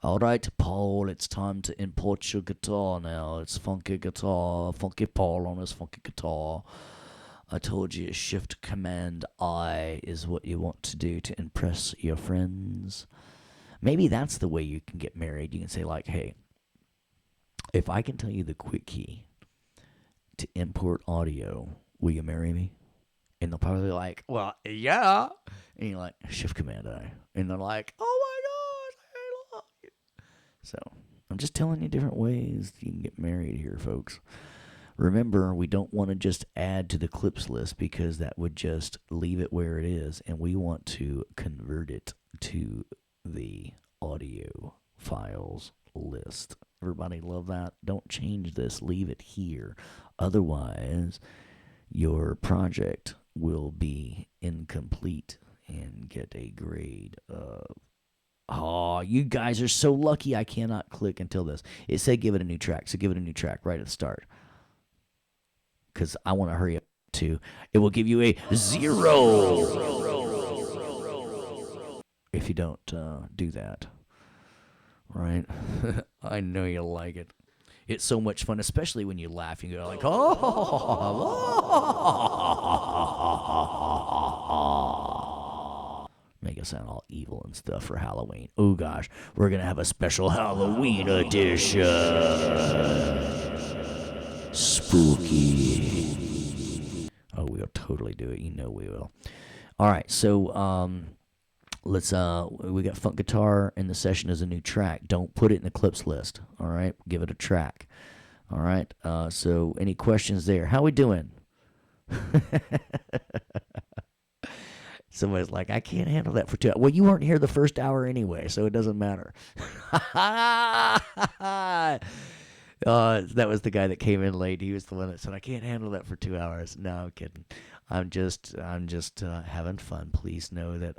A: Alright, Paul, it's time to import your guitar now. It's funky guitar. Funky Paul on his funky guitar. I told you Shift Command I is what you want to do to impress your friends. Maybe that's the way you can get married. You can say, like, hey, if I can tell you the quick key to import audio, will you marry me? And they'll probably be like, well, yeah. And you're like, Shift Command I. And they're like, oh my gosh, I love you. So I'm just telling you different ways you can get married here, folks. Remember, we don't want to just add to the clips list because that would just leave it where it is. And we want to convert it to the audio files list. Everybody love that? Don't change this. Leave it here. Otherwise, your project will be incomplete and get a grade of... Oh, you guys are so lucky I cannot click until this. It said give it a new track, so give it a new track right at the start. Because I want to hurry up to... It will give you a 0 if you don't do that. Right? I know you'll like it. It's so much fun, especially when you laugh. You go like, oh. Make it sound all evil and stuff for Halloween. Oh, gosh. We're going to have a special Halloween edition. Spooky. Oh, we'll totally do it. You know we will. All right, so let's we got funk guitar in the session as a new track. Don't put it in the clips list. All right, give it a track. All right. So any questions there? How we doing? Somebody's like, I can't handle that for 2 hours. Well, you weren't here the first hour anyway, so it doesn't matter. That was the guy that came in late. He was the one that said, I can't handle that for 2 hours. No, I'm kidding. I'm just having fun. Please know that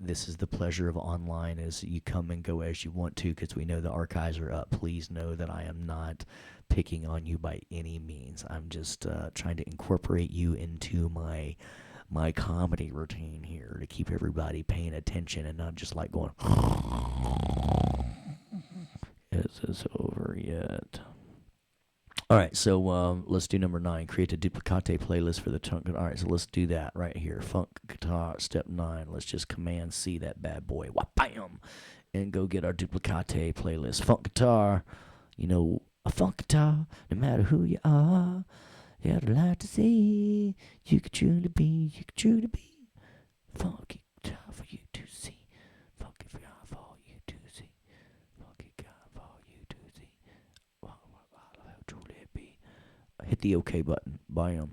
A: this is the pleasure of online, is you come and go as you want to, because we know the archives are up. Please know that I am not picking on you by any means. I'm just trying to incorporate you into my comedy routine here to keep everybody paying attention and not just like going, is this over yet? All right, so let's do number 9. Create a duplicate playlist for the trunk. All right, so let's do that right here. Funk guitar, step 9. Let's just Command C that bad boy. Wha-bam! And go get our duplicate playlist. Funk guitar, you know, a funk guitar, no matter who you are. Yeah, I'd like to see you could truly be, funky guitar for you to see, funky guitar for you to see, funky guitar for you to see. Truly be. Hit the OK button. Bam.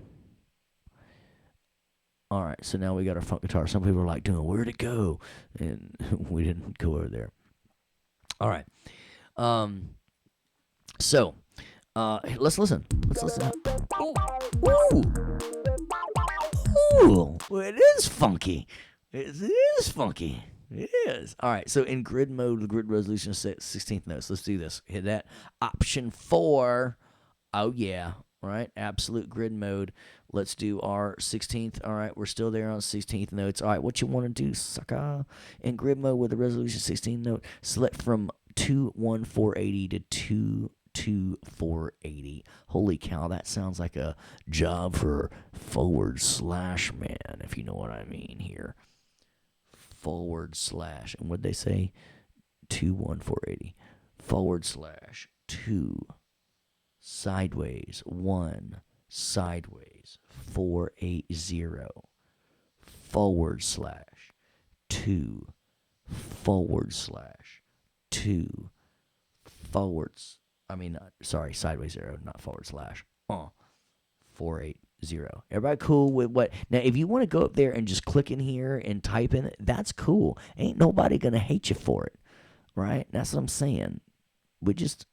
A: All right, so now we got our funk guitar. Some people are like, "Dude, where'd it go?" And we didn't go over there. All right. So. Let's listen. Ooh. Ooh. Well, it is funky. It is funky. It is. All right. So in grid mode, the grid resolution set 16th notes. Let's do this. Hit that. Option 4. Oh, yeah. All right. Absolute grid mode. Let's do our 16th. All right. We're still there on 16th notes. All right. What you want to do, sucker? In grid mode with the resolution 16 note, select from 21480 to 22480. Holy cow, that sounds like a job for / man, if you know what I mean here. / and what'd they say? 21480 / 2 sideways 1 sideways 480 / 2 / 2 forwards. Sorry, sideways 0, not / 480 0. Everybody cool with what? Now, if you want to go up there and just click in here and type in it, that's cool. Ain't nobody going to hate you for it, right? That's what I'm saying. We just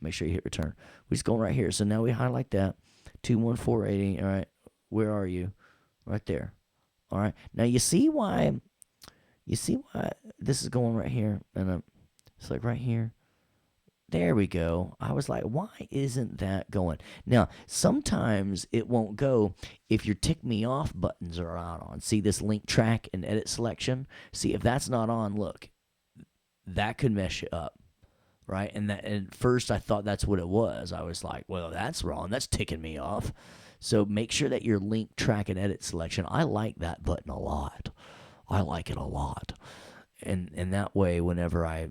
A: make sure you hit return. We just go right here. So now we highlight that 21480. All right, where are you? Right there. All right. Now you see why this is going right here, and it's like right here. There we go. I was like, why isn't that going? Now, sometimes it won't go if your tick me off buttons are not on. See this link track and edit selection? See, if that's not on, look, that could mess you up, right? And at first I thought that's what it was. I was like, well, that's wrong. That's ticking me off. So make sure that your link track and edit selection, I like that button a lot. I like it a lot. And that way, whenever I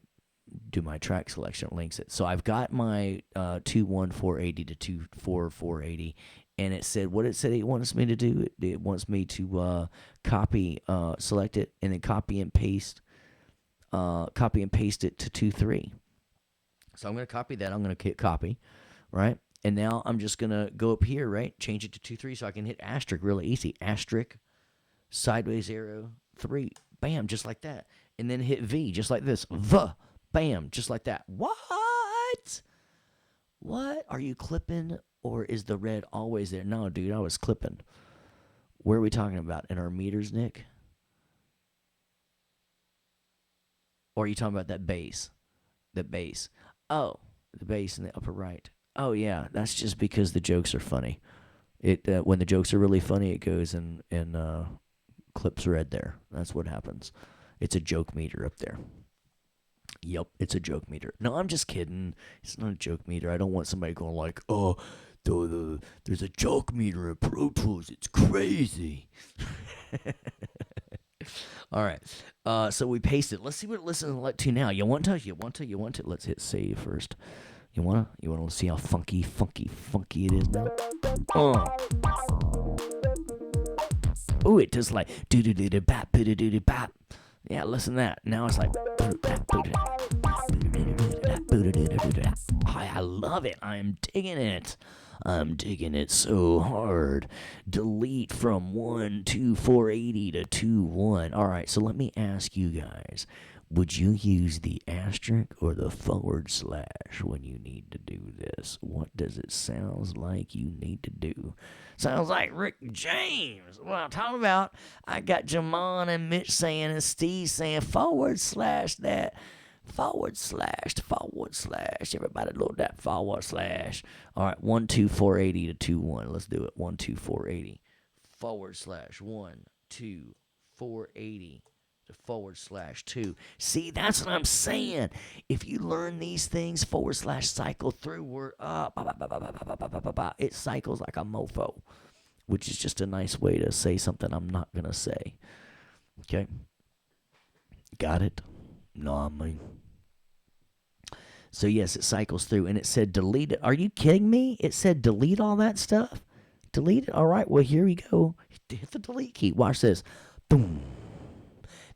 A: do my track selection, it links it. So I've got my 21480 to 24480, and it said what it said it wants me to do. It wants me to copy, select it, and then copy and paste it to 23. So I'm going to copy that. I'm going to hit copy, right? And now I'm just going to go up here, right? Change it to 23 so I can hit asterisk really easy. Asterisk, sideways arrow, 3. Bam, just like that. And then hit V, just like this. Bam, just like that. What? What? Are you clipping, or is the red always there? No, dude, I was clipping. Where are we talking about? In our meters, Nick? Or are you talking about that base? The base. Oh, the base in the upper right. Oh, yeah, that's just because the jokes are funny. When the jokes are really funny, it goes and clips red there. That's what happens. It's a joke meter up there. Yep, it's a joke meter. No, I'm just kidding. It's not a joke meter. I don't want somebody going like, oh, there's a joke meter in Pro Tools. It's crazy. All right. So we paste it. Let's see what it listens to now. You want to? Let's hit save first. You wanna see how funky it is now? Ooh, it does like do do do do bap do do do bap. Yeah, listen to that. Now it's like I love it. I'm digging it. I'm digging it so hard. Delete from 12480 to 21. All right, so let me ask you guys. Would you use the asterisk or the / when you need to do this? What does it sound like you need to do? Sounds like Rick James. What I'm talking about. I got Jamon and Mitch saying and Steve saying / that. / Everybody load that / All right, 12480 to 21. Let's do it. 12480 / 12480 to / 2. See, that's what I'm saying. If you learn these things, / cycle through, we're up. It cycles like a mofo, which is just a nice way to say something I'm not going to say. Okay? Got it? No, I mean. So, yes, it cycles through, and it said delete it. Are you kidding me? It said delete all that stuff? Delete it? All right, well, here we go. Hit the delete key. Watch this. Boom.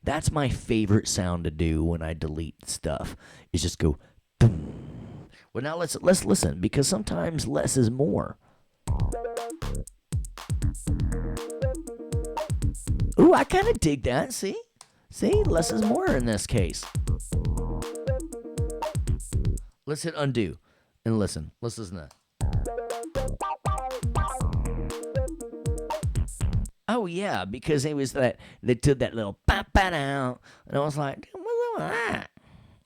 A: That's my favorite sound to do when I delete stuff, is just go boom. Well, now let's listen, because sometimes less is more. Ooh, I kind of dig that. See, less is more in this case. Let's hit undo and listen. Let's listen to that. Oh, yeah, because it was that they took that little pop out, and I was like, what's that?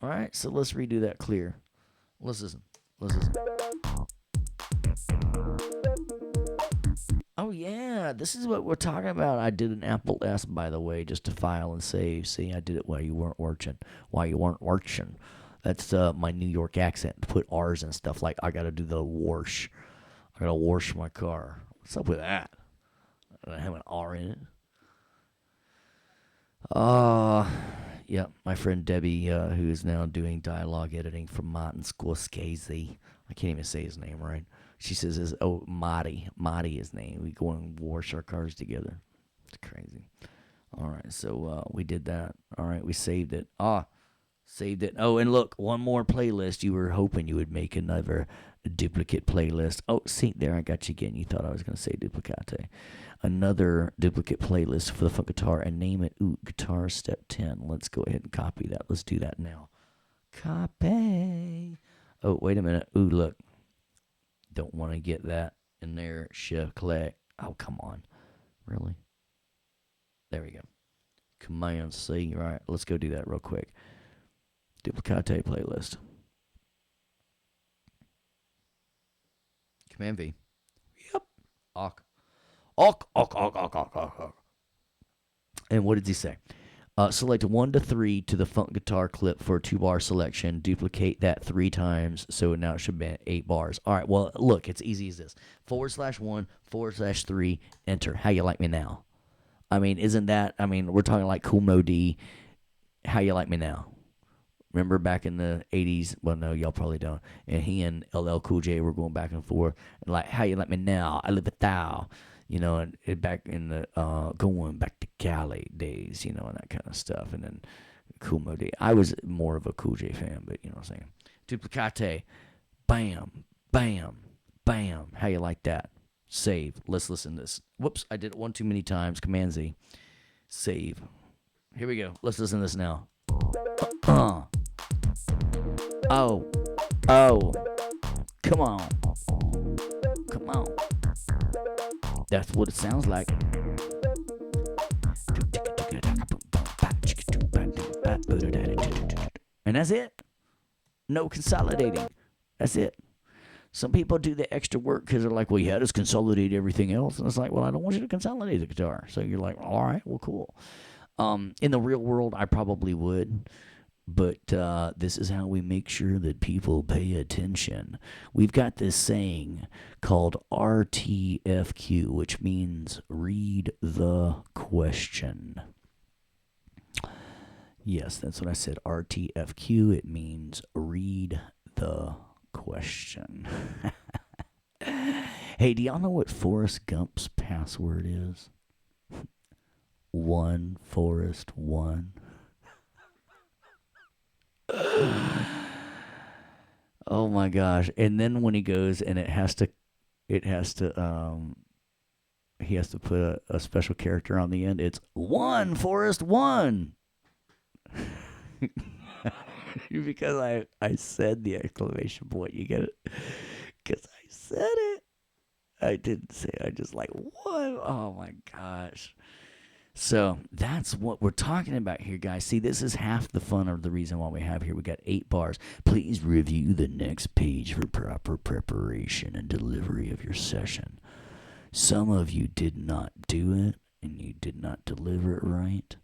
A: All right, so let's redo that clear. Let's listen. Oh, yeah, this is what we're talking about. I did an Apple S, by the way, just to file and save. See, I did it while you weren't watching. That's my New York accent, to put R's and stuff like I got to do the wash. I got to wash my car. What's up with that? I have an R in it. Yeah, my friend Debbie, who is now doing dialogue editing for Martin Scorsese. I can't even say his name right. She says, Marty his name. We go and wash our cars together. It's crazy. All right, so we did that. All right, we saved it. Saved it. Oh, and look, one more playlist. You were hoping you would make another duplicate playlist. Oh, see, there I got you again. You thought I was going to say duplicate. Another duplicate playlist for the funk guitar and name it, Guitar Step 10. Let's go ahead and copy that. Let's do that now. Copy. Oh, wait a minute. Ooh, look. Don't want to get that in there. Shift click. Oh, come on. Really? There we go. Command C. Right. Let's go do that real quick. Duplicate playlist. Command V. Yep. Awk. Awk, awk, awk, awk, awk, awk, awk. And what did he say? Select 1 to 3 to the funk guitar clip for a 2-bar selection. Duplicate that 3 times, so now it should be 8 bars. All right, well, look, it's easy as this. /1, /3, enter. How you like me now? I mean, isn't that, we're talking like Cool Mo D. How you like me now? Remember back in the 80s? Well, no, y'all probably don't. And he and LL Cool J were going back and forth. And like, how you like me now? I live a thou. You know, and back in the going back to Cali days, you know, and that kind of stuff. And then Cool Mo D. I was more of a Cool J fan, but you know what I'm saying. Duplicate. Bam, bam, bam. How you like that? Save. Let's listen to this. Whoops, I did it one too many times. Command Z. Save. Here we go. Let's listen to this now. Oh. Oh. Come on. Come on. That's what it sounds like. And that's it. No consolidating. That's it. Some people do the extra work because they're like, well, yeah, just consolidate everything else. And it's like, well, I don't want you to consolidate the guitar. So you're like, all right, well, cool. In the real world, I probably would. But this is how we make sure that people pay attention. We've got this saying called RTFQ, which means read the question. Yes, that's what I said. RTFQ, it means read the question. Hey, do y'all know what Forrest Gump's password is? 1 Forrest 1. Oh my gosh. And then when he goes and he has to put a special character on the end, it's 1 Forrest 1. Because I said the exclamation point, you get it? Because I said it. I didn't say it. I just like, what? Oh my gosh. So that's what we're talking about here, guys. See, this is half the fun of the reason why we have here. We got 8 bars. Please review the next page for proper preparation and delivery of your session. Some of you did not do it, and you did not deliver it right.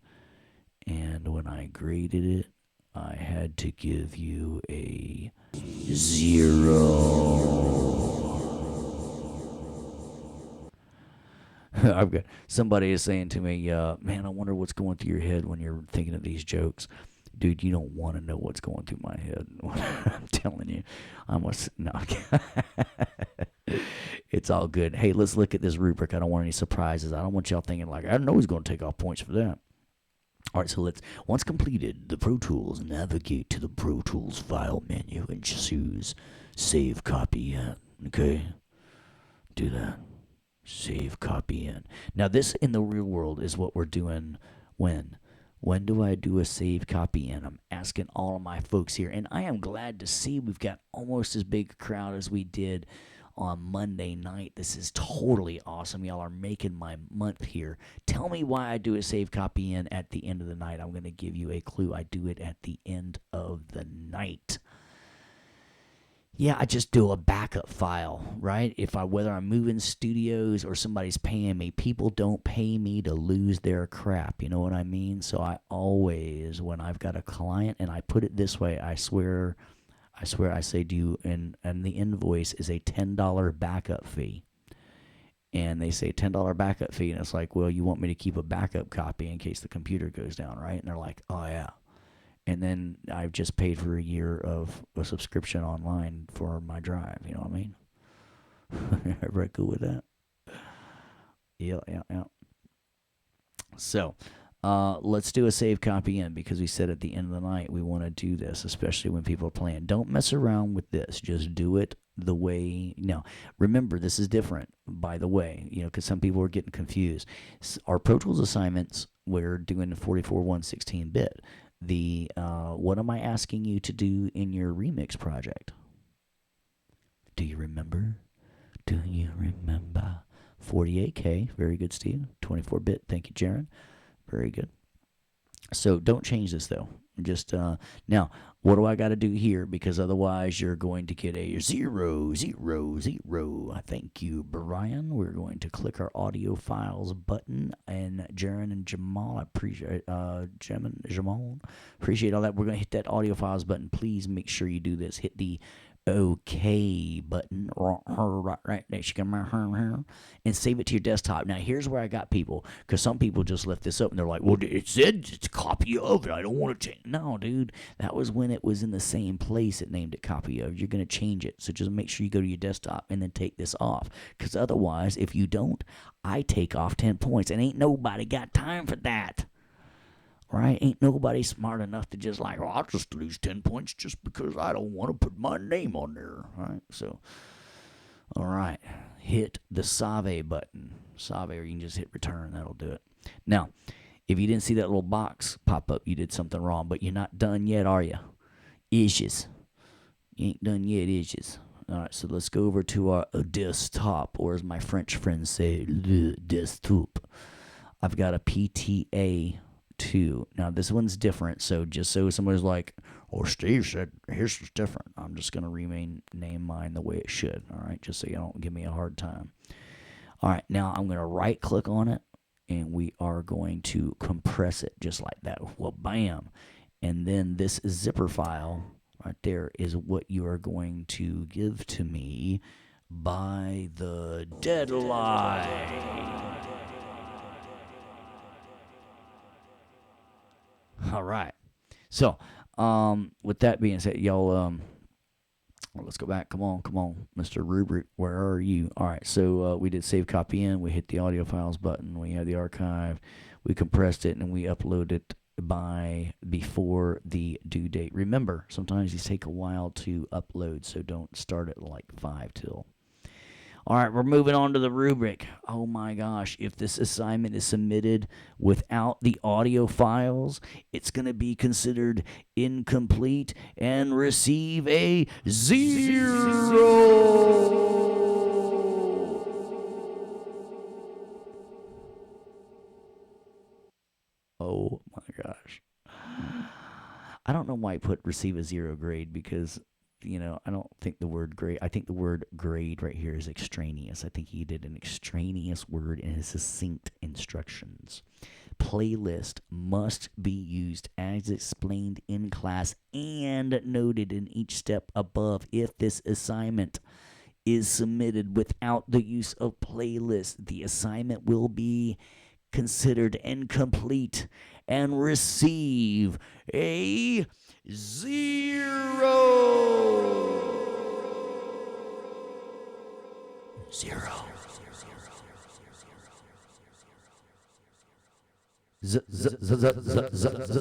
A: And when I graded it, I had to give you a 0. I've got somebody is saying to me, man, I wonder what's going through your head when you're thinking of these jokes. Dude, you don't want to know what's going through my head. I'm telling you. No. It's all good. Hey, let's look at this rubric. I don't want any surprises. I don't want y'all thinking like, I know he's going to take off points for that. All right, so once completed the Pro Tools, navigate to the Pro Tools file menu and choose Save Copy In. Okay? Do that. Save copy in. Now this in the real world is what we're doing when do I do a save copy in? I'm asking all of my folks here, and I am glad to see we've got almost as big a crowd as we did on Monday night. This is totally awesome. Y'all are making my month here. Tell me why I do a save copy in at the end of the night. I'm going to give you a clue. I do it at the end of the night. Yeah, I just do a backup file, right? Whether I'm moving studios or somebody's paying me, people don't pay me to lose their crap. You know what I mean? So I always, when I've got a client, and I put it this way, I swear I say to you, and the invoice is a $10 backup fee. And they say $10 backup fee, and it's like, well, you want me to keep a backup copy in case the computer goes down, right? And they're like, oh yeah. And then I've just paid for a year of a subscription online for my drive. You know what I mean? Everybody cool with that? Yeah. So, Let's do a save copy in because we said at the end of the night we want to do this, especially when people are playing. Don't mess around with this. Just do it the way. Now, remember, this is different, by the way, because some people are getting confused. Our Pro Tools assignments, we're doing 44 116-bit. What am I asking you to do in your remix project? Do you remember? Do you remember? 48K, very good, Steve. 24-bit, thank you, Jaron. Very good. So don't change this though. Just now, what do I got to do here? Because otherwise, you're going to get a 0, 0, 0. Thank you, Brian. We're going to click our audio files button, and Jaron and Jamal, I appreciate Jamal, appreciate all that. We're going to hit that audio files button. Please make sure you do this. Hit the OK button right next to your and save it to your desktop. Now, here's where I got people, because some people just left this up and they're like, well, it said it's a copy of it. I don't want to change. No, dude, that was when it was in the same place it named it copy of. You're going to change it. So just make sure you go to your desktop and then take this off, because otherwise, if you don't, I take off 10 points, and ain't nobody got time for that. Right? Ain't nobody smart enough to just like, I'll just lose 10 points just because I don't want to put my name on there. Right? So, all right. Hit the Save button. Save, or you can just hit return. That'll do it. Now, if you didn't see that little box pop up, you did something wrong, but you're not done yet, are you? Issues. You ain't done yet, issues. All right, so let's go over to our desktop, or as my French friends say, le desktop. I've got a PTA 2. Now this one's different, so just so somebody's like, oh, Steve said here's what's different, I'm just going to name mine the way it should. All right, just so you don't give me a hard time. All right, now I'm going to right click on it, and we are going to compress it just like that. Well, bam. And then this zipper file right there is what you are going to give to me by the deadline. All right. So, with that being said, y'all, let's go back. Come on, Mr. Rubric, where are you? All right. So we did save copy in. We hit the audio files button. We had the archive. We compressed it and we uploaded it before the due date. Remember, sometimes these take a while to upload, so don't start at like 5 till. All right, we're moving on to the rubric. Oh my gosh, if this assignment is submitted without the audio files, it's going to be considered incomplete and receive a 0. Oh my gosh. I don't know why I put receive a 0 grade, because I don't think the word grade, I think the word grade right here is extraneous. I think he did an extraneous word in his succinct instructions. Playlist must be used as explained in class and noted in each step above. If this assignment is submitted without the use of playlist, the assignment will be considered incomplete and receive a 0. 0.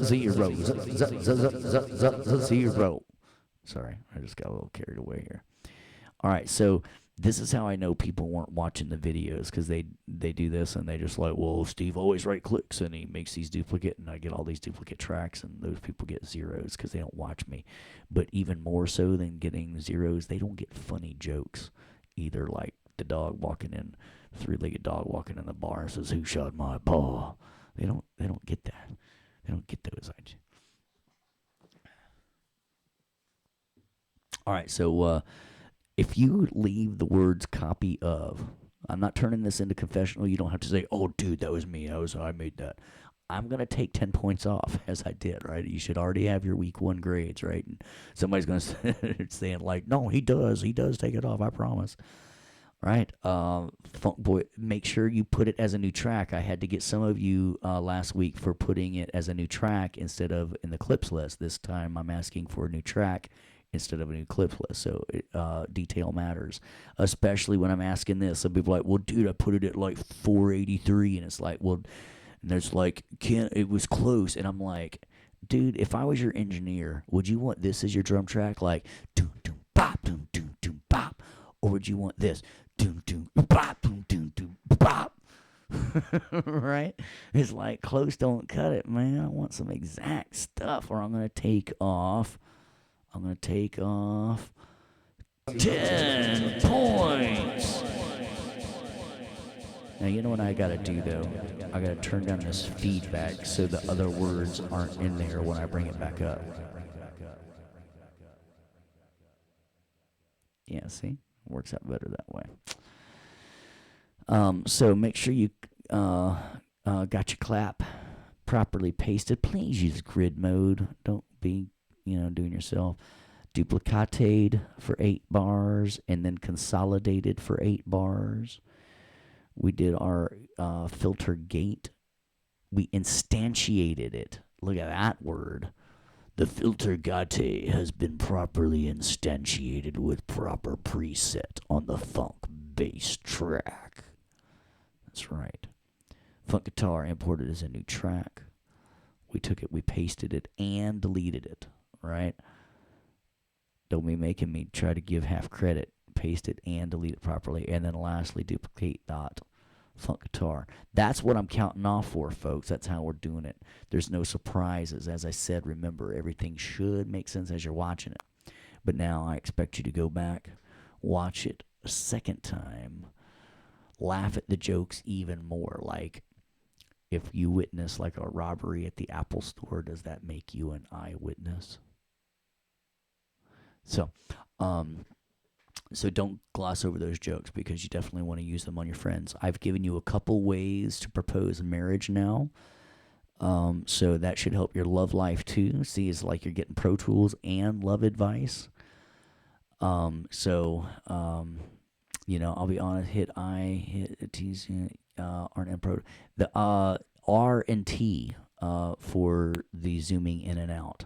A: Zero. Sorry, I just got a little carried away here. All right, so this is how I know people weren't watching the videos, because they do this and they just like, well, Steve always right clicks and he makes these duplicate, and I get all these duplicate tracks, and those people get zeros because they don't watch me. But even more so than getting zeros, they don't get funny jokes either, like the dog walking in, three-legged dog walking in the bar and says, who shot my paw? They don't get that. They don't get those. All right, so if you leave the words copy of, I'm not turning this into confessional. You don't have to say, oh, dude, that was me. I made that. I'm going to take 10 points off, as I did, right? You should already have your week 1 grades, right? And somebody's going to say, like, no, he does take it off, I promise. Right? Funk Boy, make sure you put it as a new track. I had to get some of you last week for putting it as a new track instead of in the clips list. This time I'm asking for a new track instead of a new clips list. So detail matters, especially when I'm asking this. Some people are like, well, dude, I put it at like 483. And it's like, well, And there's like, can't, it was close. And I'm like, dude, if I was your engineer, would you want this as your drum track? Like, doom, doom, bop, doom, doom, doom, bop. Or would you want this? Doom, doom, bop, doom, doom, doom, bop. Right? It's like, close don't cut it, man. I want some exact stuff, or I'm going to take off. I'm going to take off 10 points. Now, you know what I gotta do though? I gotta turn down this feedback so the other words aren't in there when I bring it back up. Yeah, see? Works out better that way. So make sure you got your clap properly pasted. Please use grid mode. Don't be, doing yourself. Duplicated for 8 bars and then consolidated for 8 bars. We did our filter gate. We instantiated it. Look at that word. The filter gate has been properly instantiated with proper preset on the funk bass track. That's right. Funk guitar imported as a new track. We took it, we pasted it, and deleted it, right? Don't be making me try to give half credit. Paste it and delete it properly. And then lastly, duplicate dot funk guitar. That's what I'm counting off for, folks. That's how we're doing it. There's no surprises. As I said, remember, everything should make sense as you're watching it. But now I expect you to go back, watch it a second time, laugh at the jokes even more. Like, if you witness like a robbery at the Apple store, does that make you an eyewitness? So don't gloss over those jokes because you definitely want to use them on your friends. I've given you a couple ways to propose marriage now. So that should help your love life too. See, it's like you're getting Pro Tools and love advice. I'll be honest, hit T's aren't in Pro. The R and T for the zooming in and out.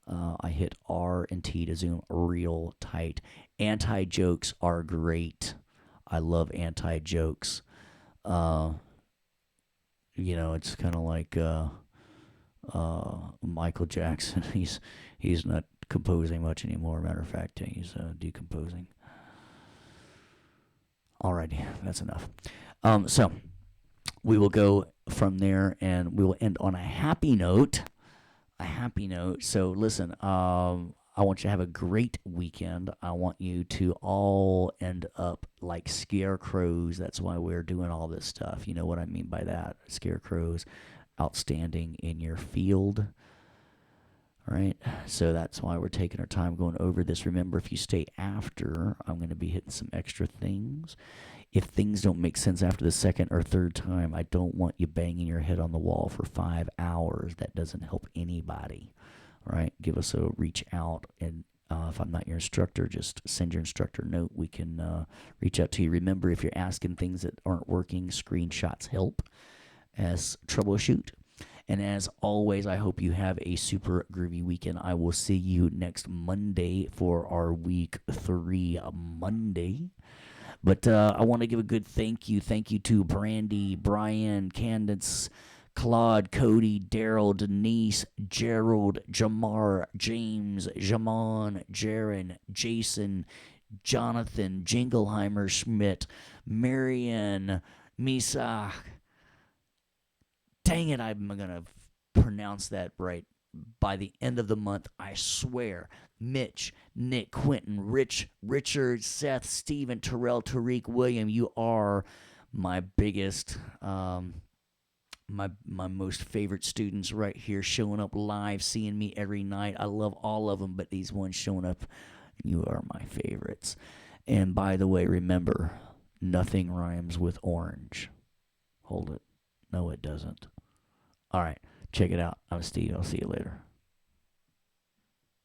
A: I hit R and T to zoom real tight. Anti-jokes are great. I love anti-jokes. It's kind of like Michael Jackson. He's not composing much anymore. Matter of fact, he's decomposing. Alrighty, that's enough. So we will go from there, and we will end on a happy note. So listen, I want you to have a great weekend. I want you to all end up like scarecrows. That's why we're doing all this stuff. You know what I mean by that? Scarecrows, outstanding in your field. All right, so that's why we're taking our time going over this. Remember, if you stay after, I'm going to be hitting some extra things. If things don't make sense after the second or third time, I don't want you banging your head on the wall for 5 hours. That doesn't help anybody. All right, give us a reach out. And if I'm not your instructor, just send your instructor a note. We can reach out to you. Remember, if you're asking things that aren't working, screenshots help as troubleshoot. And as always, I hope you have a super groovy weekend. I will see you next Monday for our week 3 Monday. But I want to give a good thank you. Thank you to Brandy, Brian, Candace, Claude, Cody, Daryl, Denise, Gerald, Jamar, James, Jamon, Jaron, Jason, Jonathan, Jingleheimer, Schmidt, Marianne, Misa. Dang it, I'm going to pronounce that right by the end of the month, I swear. Mitch, Nick, Quentin, Rich, Richard, Seth, Steven, Terrell, Tariq, William, you are my biggest, my most favorite students right here, showing up live, seeing me every night. I love all of them, but these ones showing up, you are my favorites. And by the way, remember, nothing rhymes with orange. Hold it. No, it doesn't. All right, check it out. I'm Steve. I'll see you later.